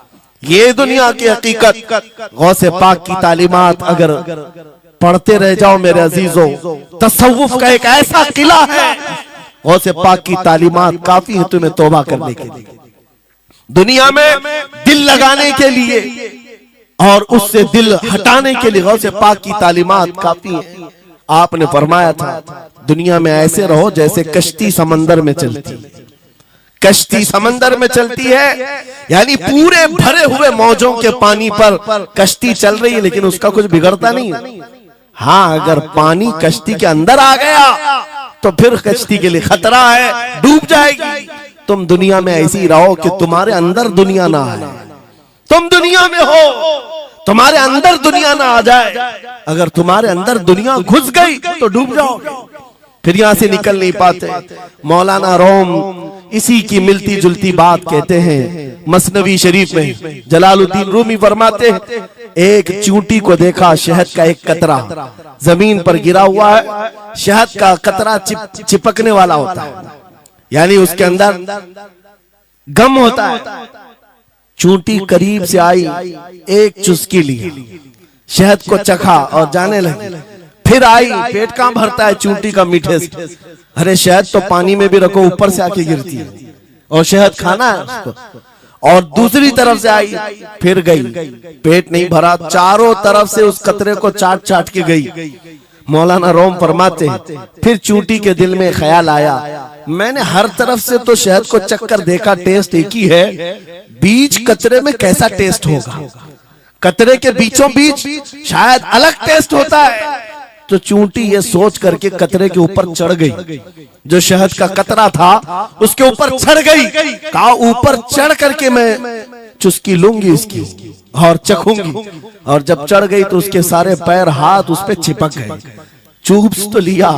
ये दुनिया की हकीकत। गौसे पाक की तालीमात अगर पढ़ते रह जाओ मेरे अजीजों, तसव्वुफ का एक ऐसा किला है, गौसे पाक की तालीमात काफी है तुम्हें तौबा करने के लिए, दुनिया में दिल लगाने के लिए और उससे दिल हटाने के लिए। गौसे पाक की तालीमात काफी है। आपने फरमाया था दुनिया में ऐसे रहो जैसे कश्ती समंदर में चलती, कश्ती समंदर में चलती है, यानी पूरे भरे हुए मौजों के पानी पर कश्ती चल रही है, लेकिन उसका कुछ बिगड़ता नहीं है। हाँ, अगर पानी कश्ती के अंदर आ गया तो फिर कश्ती के लिए खतरा है, डूब जाएगी। तुम दुनिया में ऐसी ही रहो कि तुम्हारे अंदर दुनिया ना आए, तुम दुनिया में हो, तुम्हारे अंदर दुनिया ना आ जाए। अगर तुम्हारे अंदर दुनिया घुस गई तो डूब जाओगे, फिर यहां से निकल नहीं पाते। मौलाना रोम इसी की मिलती जुलती बात कहते हैं मसनवी शरीफ में। जलालुद्दीन रूमी फरमाते हैं, एक चींटी को देखा, शहद का एक कतरा जमीन पर गिरा हुआ है, शहद का कतरा चिपकने वाला होता है, यानी उसके अंदर गम होता है। चूंटी करीब से आई, एक चुस्की लिया, शहद को चखा और जाने लगी। फिर आई, पेट कहां भरता है चूंटी का मीठे से। अरे शहद तो पानी में भी रखो ऊपर से आके गिरती है, और शहद खाना है उसको। और दूसरी तरफ से आई, फिर गई, पेट नहीं भरा, चारों तरफ से उस कतरे को चाट चाट के गई। मौलाना रोम फरमाते हैं, फिर चूंटी के दिल में ख्याल आया, मैंने हर तरफ से तो शहद को चक्कर देखा, टेस्ट एक ही है, बीच कतरे में कैसा टेस्ट होगा? कतरे के बीचों बीच शायद अलग टेस्ट होता है। तो चूंटी ये सोच करके कतरे के ऊपर चढ़ गई, जो शहद का कतरा था उसके ऊपर चढ़ गई। कहा ऊपर चढ़ करके मैं चुस्की लूंगी इसकी और चखूंगी। और जब चढ़ गई तो उसके सारे पैर हाथ उस पे चिपक गए। चूप्स तो लिया,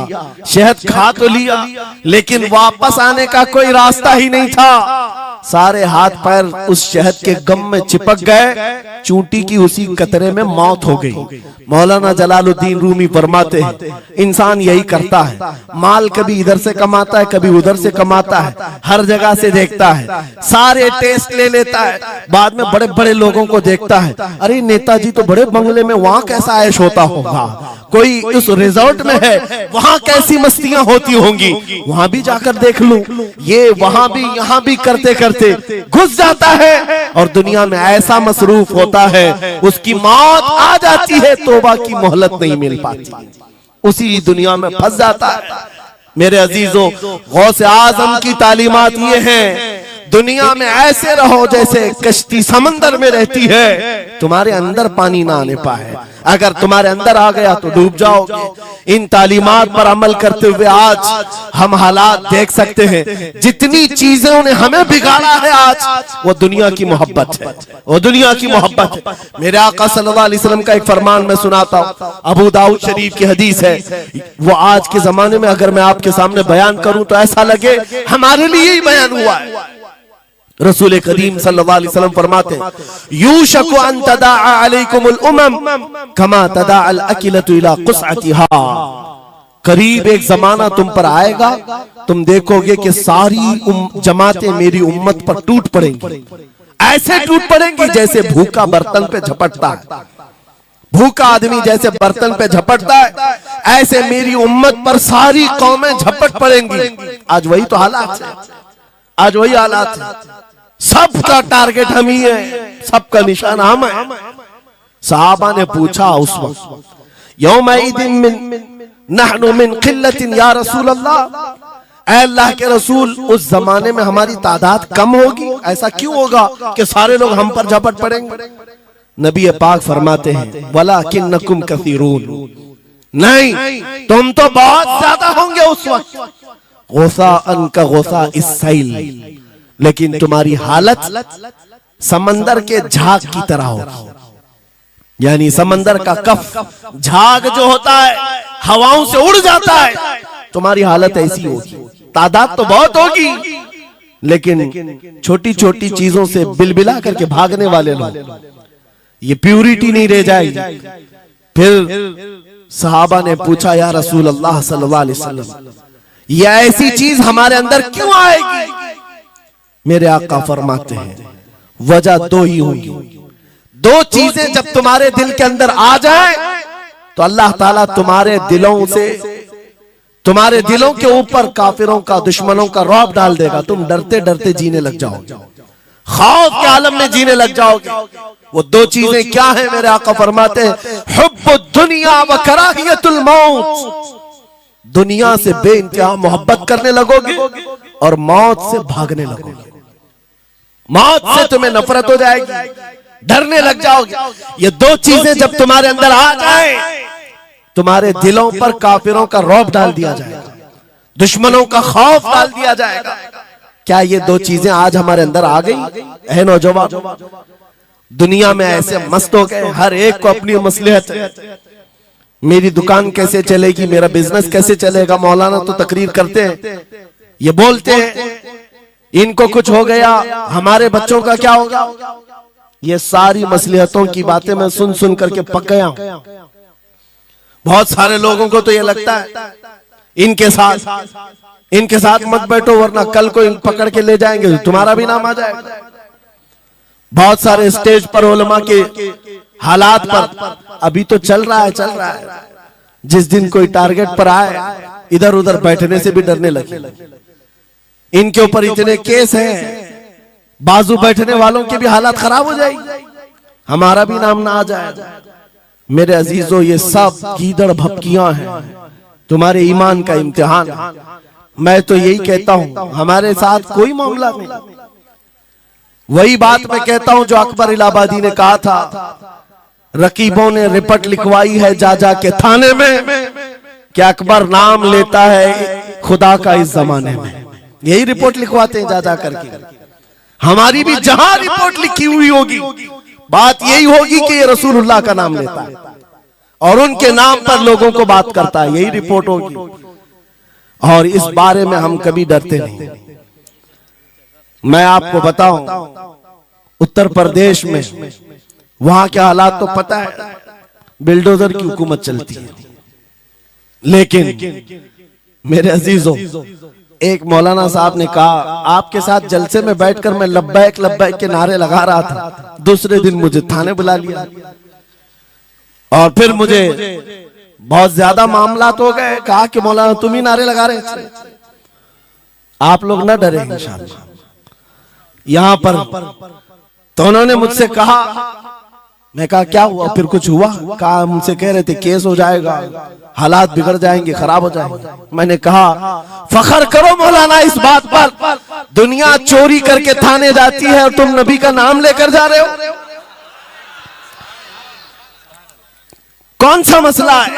शहद खा तो लिया, लेकिन वापस आने का कोई रास्ता ही नहीं था। सारे हाथ पैर उस शहद के गम में चिपक गए। चूंटी की उसी कतरे में मौत हो गई। मौलाना जलालुद्दीन रूमी फरमाते हैं, इंसान यही करता है, माल कभी इधर से कमाता है, कभी उधर से कमाता है, हर जगह से देखता है, सारे टेस्ट ले लेता है, बाद में बड़े बड़े लोगों को देखता है, अरे नेताजी तो बड़े बंगले में, वहां कैसा ऐश होता होगा, कोई उस रिजॉर्ट में है, वहां कैसी मस्तियां होती होंगी, वहां भी जाकर देख लूं। ये वहां भी यहाँ भी करते करते घुस जाता है और दुनिया में ऐसा मसरूफ होता है, उसकी मौत आ जाती है, तौबा की मोहलत नहीं मिल पाती, उसी दुनिया में फंस जाता है। मेरे अजीजों, गौसे आजम की तालीमात ये हैं, दुनिया में ऐसे रहो जैसे कश्ती समंदर में रहती है, तुम्हारे अंदर पानी ना आने पाए, अगर तुम्हारे अंदर आ गया तो डूब जाओगे। इन तालीमात पर अमल करते हुए आज हम हालात देख सकते हैं, जितनी चीजों ने हमें बिगाड़ा है आज, वो दुनिया की मोहब्बत है, वो दुनिया की मोहब्बत है। मेरे आका सल्लल्लाहु अलैहि वसल्लम का एक फरमान मैं सुनाता हूँ, अबू दाऊद शरीफ की हदीस है, वो आज के जमाने में अगर मैं आपके सामने बयान करूं तो ऐसा लगे हमारे लिए ही बयान हुआ है। रसूल करीम सल्लल्लाहु अलैहि वसल्लम फरमाते हैं, यूशकु अन तदाअ अलैकुमुल उमम कमा तदाअल अकिलतु इला कुसअतिहा। करीब एक जमाना तुम पर आएगा, तुम देखोगे कि सारी जमातें मेरी उम्मत पर टूट पड़ेंगी, ऐसे टूट पड़ेंगी जैसे भूखा बर्तन पे झपटता है, भूखा आदमी जैसे बर्तन पे झपटता है, ऐसे मेरी उम्मत पर सारी कौमें झपट पड़ेंगी। आज वही तो हालात है, आज वही हालात है, सबका टारगेट हम ही है, सबका निशान हम है। सहाबा ने पूछा उस वक्त, यौमइदिन मिन नहनु मिन किल्लतिन या रसूल अल्लाह, ऐ अल्लाह के रसूल उस जमाने में हमारी तादाद कम होगी, ऐसा क्यों होगा कि सारे लोग हम पर झपट पड़ेंगे? नबी पाक फरमाते हैं, वलाकिन्नकुम कसीरून, नहीं तुम तो बहुत ज्यादा होंगे उस वक्त, गोसा अन का गोसा इस्साइल, लेकिन तुम्हारी हालत समंदर के झाग की तरह होगी। यानी समंदर का कफ झाग जो होता है हवाओं से उड़ जाता है, तुम्हारी हालत ऐसी होगी। तादाद तो बहुत होगी, लेकिन छोटी छोटी चीजों से बिलबिला करके भागने वाले लोग, ये प्यूरिटी नहीं रह जाएगी। फिर सहाबा ने पूछा, या रसूल अल्लाह सल्लल्लाहु अलैहि वसल्लम, ये ऐसी चीज हमारे अंदर क्यों आएगी? मेरे आका फरमाते हैं, वजह दो ही होगी, दो चीजें जब तुम्हारे दिल के अंदर आ जाए तो अल्लाह ताला तुम्हारे दिलों से, तुम्हारे दिलों के ऊपर काफिरों का, दुश्मनों का रौब डाल देगा, तुम डरते डरते जीने लग जाओगे, खौफ के आलम में जीने लग जाओगे। वो दो चीजें क्या है? मेरे आका फरमाते हैं, हुब्बुद दुनिया व कराहियतुल मौत, दुनिया से बेइंतहा मोहब्बत करने लगोगे और मौत से भागने लगोगे, मौत से तुम्हें नफरत हो जाएगी, डरने लग जाओगे। ये दो चीजें जब तुम्हारे अंदर आ जाए, तुम्हारे दिलों पर काफिरों का रौब डाल दिया जाएगा, दुश्मनों का खौफ डाल दिया जाएगा। क्या ये दो चीजें आज हमारे अंदर आ गई? है नौजवान, दुनिया में ऐसे मस्त हो गए, हर एक को अपनी मसलहत है, मेरी दुकान कैसे चलेगी, मेरा बिजनेस कैसे चलेगा। मौलाना तो तकरीर करते हैं, ये बोलते हैं इनको कुछ हो गया, हमारे बच्चों का क्या होगा। ये सारी मसलहतों की बातें मैं सुन सुन करके पक गया हूं। बहुत सारे लोगों को तो ये लगता है इनके साथ मत बैठो, वरना कल को इन पकड़ के ले जाएंगे, तुम्हारा भी नाम आ जाएगा। बहुत सारे स्टेज पर उलमा के हालात पर अभी तो चल रहा है। जिस दिन कोई टारगेट पर आए इधर उधर बैठने से भी डरने लगे। इनके ऊपर इतने केस हैं, बाजू बैठने वालों के भी हालात खराब हो जाएगी, हमारा भी नाम ना आ जाए। मेरे अजीजों, ये सब गीदड़ भपकियां हैं, तुम्हारे ईमान का इम्तिहान। मैं तो यही कहता हूं, हमारे साथ कोई मामला नहीं। वही बात मैं कहता हूं जो अकबर इलाहाबादी ने कहा था, रकीबों ने रिपोर्ट लिखवाई है जा जा के थाने में कि अकबर नाम लेता है खुदा का इस जमाने में। यही रिपोर्ट लिखवाते हैं जा जा करके। हमारी भी जहां रिपोर्ट लिखी हुई होगी, बात यही होगी कि ये रसूलुल्लाह का नाम लेता है और उनके नाम पर लोगों को बात करता है, यही रिपोर्ट होगी। और इस बारे में हम कभी डरते नहीं। मैं आपको बताऊं, उत्तर प्रदेश में वहां के हालात तो पता है, बिल्डोजर की हुकूमत चलती है। लेकिन मेरे अजीजों, एक मौलाना साहब ने कहा, आपके साथ जलसे में बैठकर मैं लब्बैक लब्बैक के नारे लगा रहा था, दूसरे दिन मुझे थाने बुला लिया और फिर मुझे बहुत ज्यादा मामला हो गए। कहा कि मौलाना तुम ही नारे लगा रहे थे। आप लोग न डरे इंशाअल्लाह। यहां पर तो उन्होंने मुझसे कहा, मैं कहा क्या हुआ, फिर कुछ हुआ? कहा मुझसे कह रहे थे केस हो जाएगा, हालात बिगड़ जाएंगे, खराब हो जाएंगे। मैंने कहा फखर करो मौलाना इस बात पर, दुनिया चोरी करके थाने जाती है और तुम नबी का नाम लेकर जा रहे हो, कौन सा मसला है?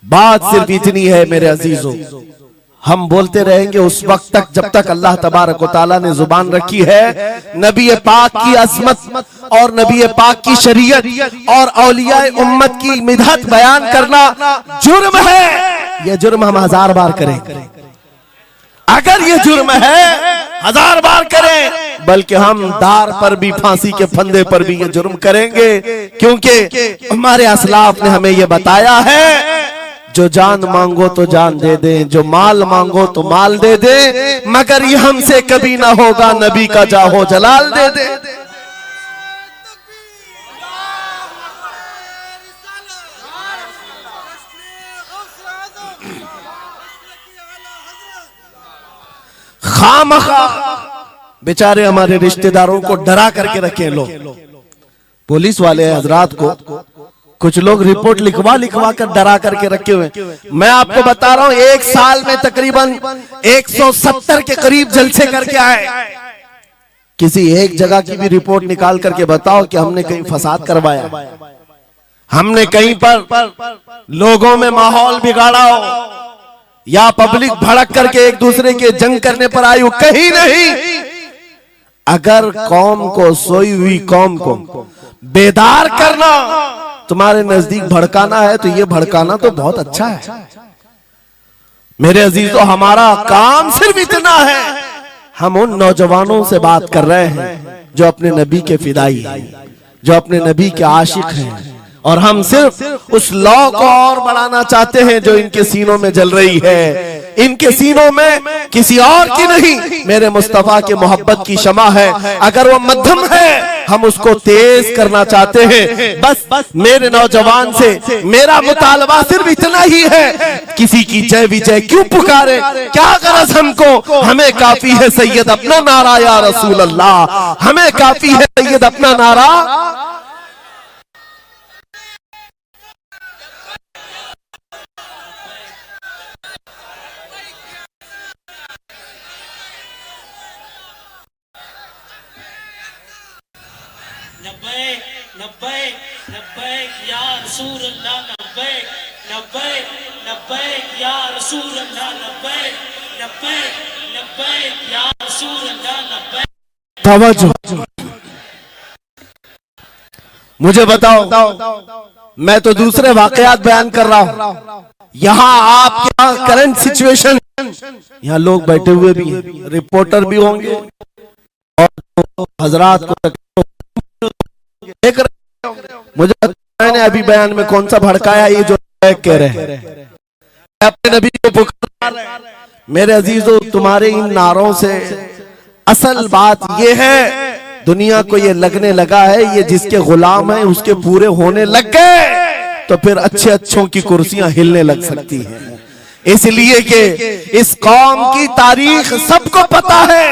बात सिर्फ इतनी है मेरे अजीजों, हम बोलते रहेंगे उस वक्त तक जब तक अल्लाह तबारक व तआला ने जुबान रखी है। नबी पाक की अज़मत और नबी पाक की शरीयत और औलिया उम्मत की मिदहत बयान करना जुर्म है। यह जुर्म हम 1000 बार करें, अगर ये जुर्म है 1000 बार करें, बल्कि हम दार पर भी, फांसी के फंदे पर भी ये जुर्म करेंगे, क्योंकि हमारे असलाफ ने हमें ये बताया है, जो जान मांगो तो जान दे दे, जो माल मांगो तो माल दे दे, मगर ये हमसे कभी ना होगा नबी का जाहो जलाल दे दे। खामखा बेचारे हमारे रिश्तेदारों को डरा करके रखे लोग, पुलिस वाले हजरात को कुछ लोग रिपोर्ट लिखवा कर डरा करके रखे हुए। मैं आपको बता रहा हूं, एक साल में तकरीबन 170 के करीब जलसे करके आए। किसी एक जगह की भी रिपोर्ट निकाल करके बताओ कि हमने कहीं फसाद करवाया, हमने कहीं पर लोगों में माहौल बिगाड़ा हो, या पब्लिक भड़क करके एक दूसरे के जंग करने पर आई हो, कहीं नहीं। अगर कौम को, सोई हुई कौम को बेदार करना तुम्हारे नजदीक भड़काना है, तो ये भड़काना तो बहुत अच्छा है मेरे अजीजों। हमारा काम सिर्फ इतना है, हम उन नौजवानों से बात कर रहे हैं जो अपने नबी के फिदाई हैं, जो अपने नबी के आशिक हैं, और हम सिर्फ उस लौ को और बढ़ाना चाहते हैं जो इनके सीनों में जल रही है। इनके सीनों में किसी और की नहीं, मेरे मुस्तफा के मोहब्बत की शमा है। अगर वो मध्यम है, हम उसको तेज करना चाहते हैं। बस मेरे नौजवान से मेरा मुतालबा सिर्फ इतना ही है, किसी की जय विजय क्यों पुकारे, क्या गरज हमको, हमें काफी है सैयद अपना नारा या रसूल अल्लाह, हमें काफी है सैयद अपना नारा। लब्बैक लब्बैक लब्बैक या रसूल अल्लाह, लब्बैक लब्बैक लब्बैक या रसूल अल्लाह, लब्बैक लब्बैक लब्बैक या रसूल अल्लाह, लब्बैक। तवज्जो, मुझे बताओ, मैं तो दूसरे वाकयात बयान कर रहा हूं, यहाँ आप क्या करंट सिचुएशन, यहाँ लोग बैठे हुए भी हैं, रिपोर्टर भी होंगे और हजरात को देख रहे होंगे। मुझे मैंने अभी बयान में कौन सा भड़काया, ये जो कह रहे हैं अपने नबी को पुकार रहे हैं। मेरे अजीजों, तुम्हारे इन नारों से असल बात यह है दुनिया को ये लगने लगा है ये जिसके गुलाम है उसके पूरे होने लग गए, तो फिर अच्छे अच्छों की कुर्सियां हिलने लग सकती हैं। इसलिए कि इस कौम की तारीख सबको पता है,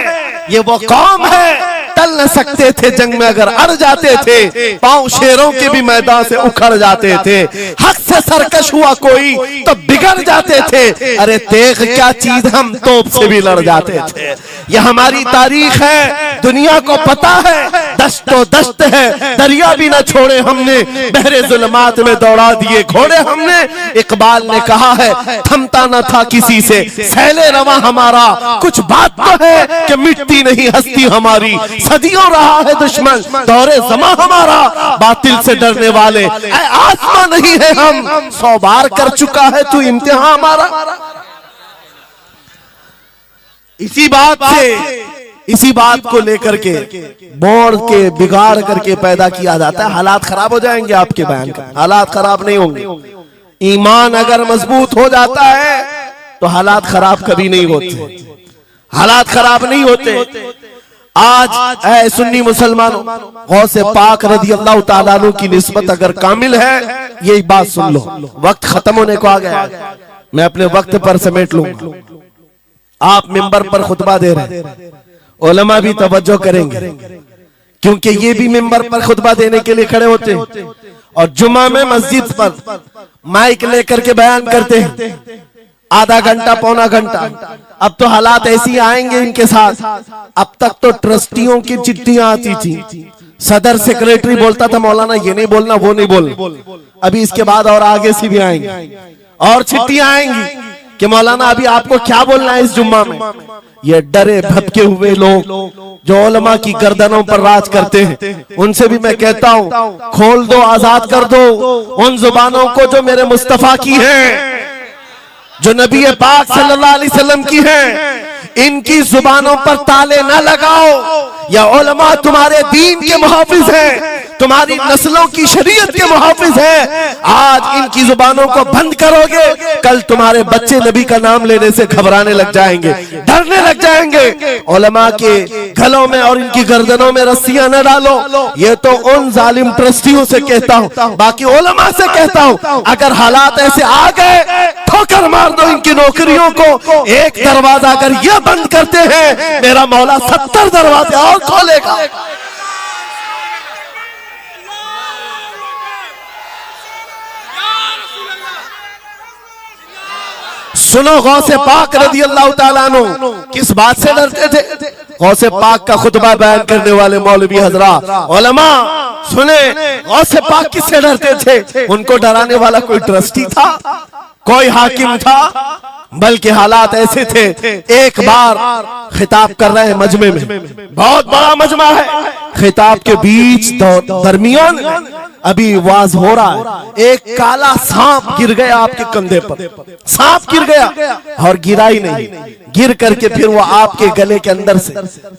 ये वो कौम है टल न सकते थे जंग में अगर अड़ जाते थे, पांव शेरों के भी मैदान से उखड़ जाते थे, हक से सरकश हुआ कोई तो बिगड़ जाते थे, अरे तेग क्या चीज हम तोप से भी लड़ जाते थे। यह हमारी तारीख है, दुनिया को पता है, दस्तो दस्त है, दरिया भी न छोड़े हमने, बहरे जुल्मात में दौड़ा दिए घोड़े हमने। इकबाल ने कहा है थमता न था किसी से सैले रवा हमारा, कुछ बात तो है कि मिटती नहीं हस्ती हमारी, सदियों रहा है दुश्मन दौरे जमा हमारा, बातिल से डरने वाले आसमां नहीं है हम, 100 बार कर चुका है तू इम्तिहान हमारा। इसी बात को लेकर के बोर्ड के बिगाड़ करके पैदा किया जाता है। हालात खराब हो जाएंगे आपके बयान का, हालात खराब नहीं होंगे। ईमान अगर मजबूत हो जाता है तो हालात खराब कभी नहीं होते, हालात खराब नहीं होते। आज ऐ सुन्नी मुसलमानों, गौसे पाक रज़ी अल्लाह ताला अन्हु की निस्बत अगर कामिल है, यही बात सुन लो। वक्त खत्म होने को आ गया, मैं अपने वक्त पर समेट लूंगा। आप मिंबर पर खुतबा दे रहे हैं, उलमा भी तवज्जो करेंगे, क्योंकि ये भी मिंबर पर खुतबा देने के लिए खड़े होते हैं और जुमा में मस्जिद पर माइक लेकर के बयान करते हैं आधा घंटा पौना घंटा। अब तो हालात ऐसी आएंगे इनके साथ। अब तक तो ट्रस्टियों की चिट्ठियां आती थी, सदर सेक्रेटरी बोलता था मौलाना ये नहीं बोलना वो नहीं बोलना। अभी इसके बाद और आगे से भी आएंगे और चिट्ठियां आएंगी कि मौलाना अभी आपको क्या बोलना है इस जुम्मा में। ये डरे भटके हुए लोग जो उलमा की गर्दनों पर राज करते हैं, उनसे भी मैं कहता हूं खोल दो, आजाद कर दो उन जुबानों को जो मेरे मुस्तफा की हैं, जो नबी पाक सल्लल्लाहु अलैहि वसल्लम की हैं। इनकी जुबानों पर ताले न लगाओ। या उलमा तुम्हारे दीन के मुहाफिज हैं, तुम्हारी नस्लों की शरीयत के मुहाफिज हैं। आज इनकी जुबानों को बंद करोगे, कल तुम्हारे बच्चे नबी का नाम लेने से घबराने लग जाएंगे, डरने लग जाएंगे। उलमा के गलों में और इनकी गर्दनों में रस्सियां न डालो। ये तो उन जालिम ट्रस्टियों से कहता हूं, बाकी उलमा से कहता हूं अगर हालात ऐसे आ गए ठोकर मार दो इनकी नौकरियों को। एक दरवाजा अगर ये बंद करते हैं, मेरा मौला 70 दरवाजे और खोलेगा। सुनो गौसे पाक रज़ी अल्लाह ताला अन्हु किस बात से डरते थे। गौसे पाक का खुतबा बयान करने वाले मौलवी हजरात उलमा सुने, गौसे पाक किससे डरते थे। उनको डराने वाला कोई ट्रस्टी था, कोई हाकिम था, बल्कि हालात ऐसे थे। एक बार खिताब कर रहे हैं मजमे में, बहुत बड़ा मजमा है, खिताब के बीच दरमियान अभी वाज हो रहा है, एक काला सांप गिर गया आपके कंधे पर। सांप गिर गया और गिरा ही नहीं, गिर करके फिर वो आपके गले के अंदर से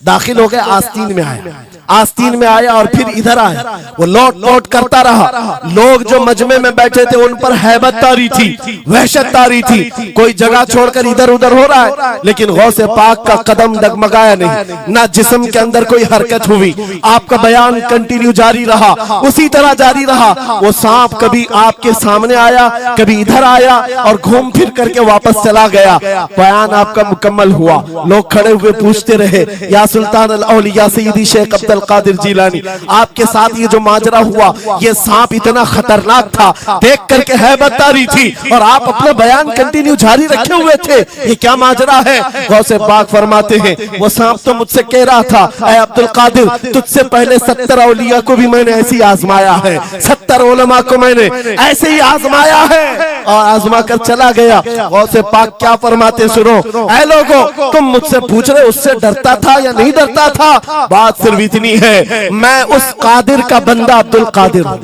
दाखिल हो गया, आस्तीन में आया, आस्तीन में आया और फिर इधर आया। वो लौट लौट करता रहा। लोग जो मजमे में बैठे थे उन पर हैबत तारी थी, वहशत तारी थी। कोई जगह छोड़कर इधर उधर हो रहा है, लेकिन गौसे पाक का कदम डगमगाया नहीं, ना जिस्म के अंदर कोई हरकत हुई। आपका बयान कंटिन्यू जारी रहा, उसी तरह जारी रहा। वो सांप कभी आपके सामने आया, कभी इधर आया और घूम फिर करके वापस चला गया। बयान आपका मुकम्मल हुआ। लोग खड़े हुए पूछते रहे, या सुल्तान अल औलिया सय्यदी शेख अब्दुल कादिर जिलानी, आपके साथ ये जो माजरा हुआ, ये सांप इतना खतरनाक था, देख करके हैबत तारी थी और आप अपना बयान कंटिन्यू जारी रखे हुए थे, ये क्या माजरा है। गौसे पाक फरमाते हैं वो सांप तो मुझसे कह रहा था, ऐ अब्दुल कादिर तुझसे पहले 70 औलिया को भी मैंने ऐसे ही आजमाया है, 70 उलमा को मैंने ऐसे ही आजमाया है और आजमा कर चला गया। गौसे पाक क्या फरमाते सुनो, ऐ लोगों तुम मुझसे पूछ रहे उससे डरता था या नहीं डरता था, बात सिर्फ इतनी है, मैं उस कादिर का बंदा अब्दुल कादिर हूं।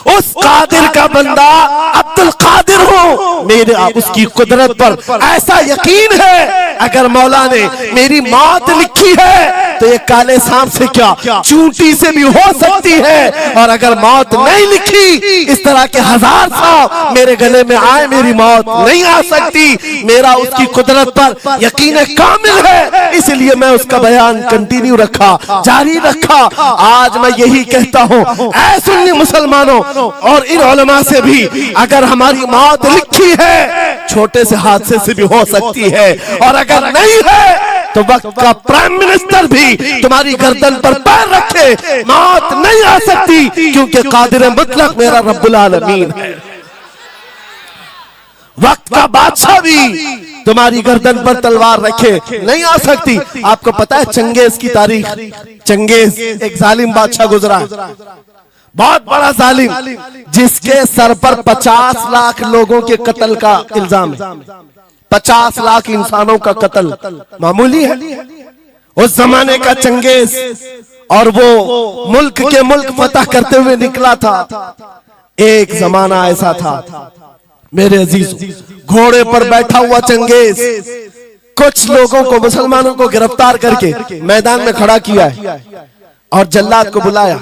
उस कादिर का बंदा अब्दुल कादिर हूं, मेरे उसकी कुदरत पर ऐसा यकीन है, अगर मौला ने मेरी मौत लिखी है तो ये काले सांप से क्या चूंटी से भी हो सकती है, और अगर मौत नहीं लिखी इस तरह के 1000 सांप मेरे गले में आए मेरी मौत नहीं आ सकती। मेरा उसकी कुदरत पर यकीन कामिल है, इसलिए मैं उसका बयान कंटिन्यू रखा, जारी रखा। आज मैं यही कहता हूं, ऐ सुन्नी मुसलमानों और इन उलमा से भी, अगर हमारी मौत लिखी है छोटे से हादसे से भी हो सकती है, और अगर नहीं है तो वक्त का प्राइम मिनिस्टर भी तुम्हारी गर्दन पर पैर रखे मौत नहीं आ सकती, क्योंकि कादिर मुतलक मेरा रब्बुल आलमीन है। वक्त का बादशाह भी तुम्हारी गर्दन पर तलवार रखे नहीं आ सकती। आपको पता है चंगेज की तारीख? चंगेज एक जालिम बादशाह गुजरा, बहुत बड़ा जालिम, जिसके सर पर 50 लाख लोगों के कत्ल का इल्जाम है। 50 लाख इंसानों का कत्ल मामूली है? उस जमाने का चंगेज, और वो मुल्क के मुल्क फतह करते हुए निकला था। एक जमाना ऐसा था मेरे अजीज, घोड़े पर बैठा हुआ चंगेज कुछ लोगों को, मुसलमानों को गिरफ्तार करके मैदान में खड़ा किया है, और जल्लाद को बुलाया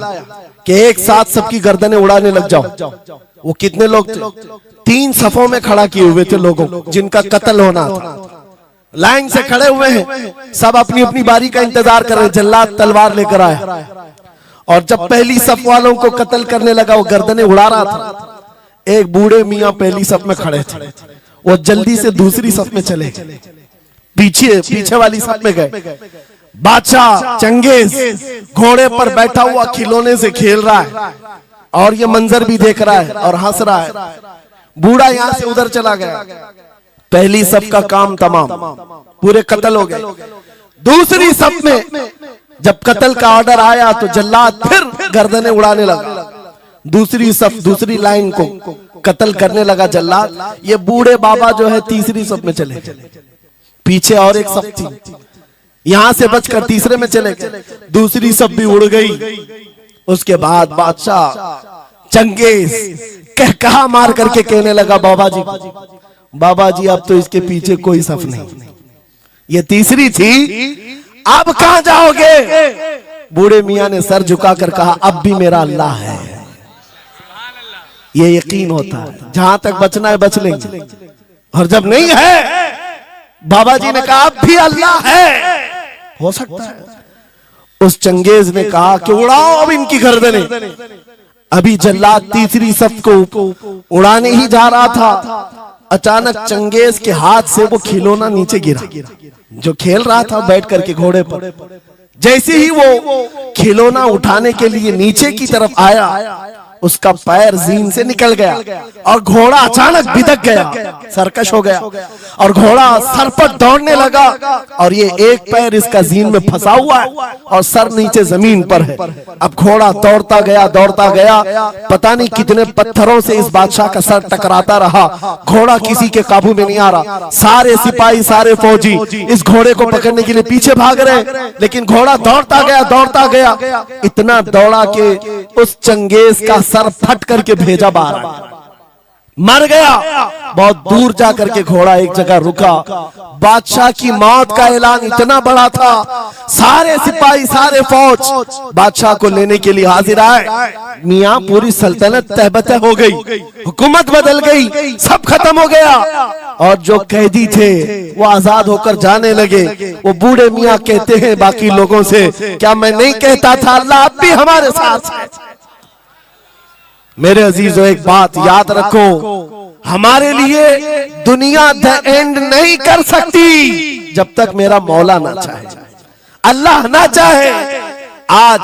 कि एक साथ सबकी गर्दनें उड़ाने लग जाओ। वो कितने लोग थे? 3 सफों में खड़ा किए हुए थे लोगों को जिनका कत्ल होना था। लाइन से खड़े हुए हैं, सब अपनी अपनी बारी का इंतजार कर रहे हैं। जल्लाद तलवार लेकर आया, और जब पहली सफ वालों को कत्ल करने लगा, वो गर्दनें उड़ा रहा था। एक बूढ़े मियां पहली सफ में खड़े थे, वो जल्दी से दूसरी सफ में चले, पीछे वाली सफ में गए। बादशाह चंगेज घोड़े पर बैठा हुआ खिलौने से खेल रहा है, और ये मंजर भी देख रहा है और हंस रहा है। बूढ़ा यहां से उधर चला गया, पहली सफ का काम तमाम, पूरे कत्ल हो गए। दूसरी सफ में जब कत्ल का ऑर्डर आया तो जल्लाद फिर गर्दनें उड़ाने लगा। दूसरी सफ, दूसरी लाइन को कत्ल करने लगा जल्लाद। ये बूढ़े बाबा जो है तीसरी सफ में चले, पीछे और एक सफ थी, यहां से बचकर तीसरे में चले गए। दूसरी सफ भी उड़ गई। उसके बाद बादशाह चंगेज कहा मार करके कहने लगा, बाबा जी अब तो इसके पीछे कोई सफ नहीं, ये तीसरी थी, अब कहां जाओगे? बूढ़े मियां ने सर झुकाकर कहा, अब भी मेरा अल्लाह है। ये यकीन होता है, जहां तक बचना है बच लेंगे, और जब नहीं है, बाबा जी ने कहा अब भी अल्लाह है, हो सकता है। उस चंगेज ने कहा कि उड़ाओ अब इनकी गर्दनें। अभी जल्लाद तीसरी सफ को उड़ाने ही जा रहा था, अचानक चंगेज के हाथ से वो खिलौना नीचे गिरा, जो खेल रहा था बैठ करके घोड़े पर। जैसे ही वो खिलौना उठाने के लिए नीचे की तरफ आया, उसका पैर जीन से निकल गया, और घोड़ा अचानक बिदक गया, सरकश हो गया, और घोड़ा सर पर दौड़ने लगा, और ये एक पैर इसका जीन में फंसा हुआ है, और सर नीचे जमीन पर है। अब घोड़ा दौड़ता गया, पता नहीं कितने पत्थरों से इस बादशाह का सर टकराता रहा। घोड़ा किसी के काबू में नहीं आ रहा। सारे सिपाही, सारे फौजी इस घोड़े को पकड़ने के लिए पीछे भाग रहे, लेकिन घोड़ा दौड़ता गया, इतना दौड़ा कि उस चंगेज का सर फट करके भेजा बाहर, मर गया। बहुत दूर जाकर के घोड़ा एक जगह रुका। बादशाह की मौत का ऐलान इतना बड़ा था, सारे सिपाही, सारे फौज बादशाह को लेने के लिए हाजिर आए। मियां पूरी सल्तनत तहबतह हो गई, हुकूमत बदल गई, सब खत्म हो गया, और जो कैदी थे वो आजाद होकर जाने लगे। वो बूढ़े मियां कहते हैं बाकी लोगों से, क्या मैं नहीं कहता था अल्लाह अब भी हमारे साथ है? मेरे अजीजों, एक बात याद रखो, हमारे लिए दुनिया द एंड नहीं कर सकती जब तक मेरा मौला ना चाहे, अल्लाह ना चाहे। आज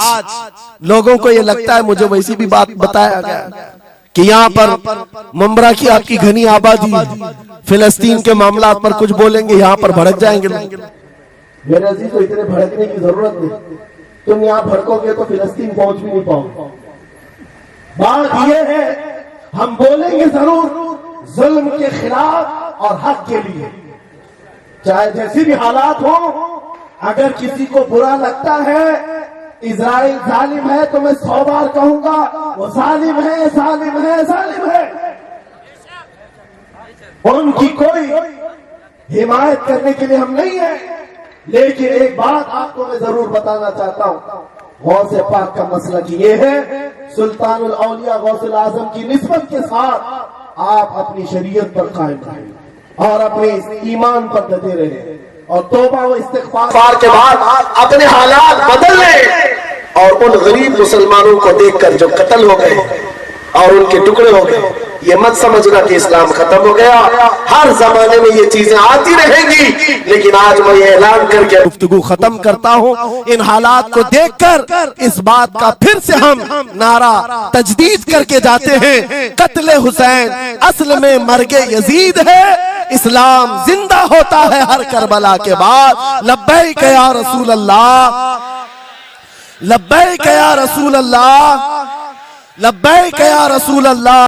लोगों को ये लगता है, मुझे वैसी भी बात बताया गया कि यहाँ पर मुंबरा की आपकी घनी आबादी, फिलिस्तीन के मामला पर कुछ बोलेंगे यहाँ पर भड़क जाएंगे। मेरे अजीजों, इतने भड़कने की जरूरत नहीं, तुम यहाँ भड़कोगे तो फिलिस्तीन पहुंच भी नहीं पाओगे। बात यह है, हम बोलेंगे जरूर जुल्म के खिलाफ और हक के लिए, चाहे जैसी भी हालात हो। अगर किसी को बुरा लगता है इजराइल जालिम है तो मैं 100 बार कहूंगा वो जालिम है, जालिम है, जालिम है। उनकी कोई हिमायत करने के लिए हम नहीं है, लेकिन एक बात आपको मैं जरूर बताना चाहता हूं, गौसे पाक का मसला कि ये है, सुल्तानुल औलिया गौसुल आजम की निस्बत के साथ आप अपनी शरीयत पर कायम रहें और अपने ईमान पर डटे रहे और तौबा व इस्तिग़फ़ार के बाद अपने हालात बदल लें और उन गरीब मुसलमानों को देखकर जो कत्ल हो गए और उनके टुकड़े हो गए, ये मत समझना कि इस्लाम खत्म हो गया। हर जमाने में ये चीजें आती रहेंगी, लेकिन आज मैं ये ऐलान करके गुफ्तगू खत्म करता हूँ। इन हालात को देखकर इस बात का फिर से हम नारा तजदीद करके जाते हैं, कत्ले हुसैन असल में मर्गे यजीद है, इस्लाम जिंदा होता है हर करबला के बाद। लब्बैक या रसूल अल्लाह, लब्बैक या रसूल अल्लाह, लब्बैक या रसूल अल्लाह।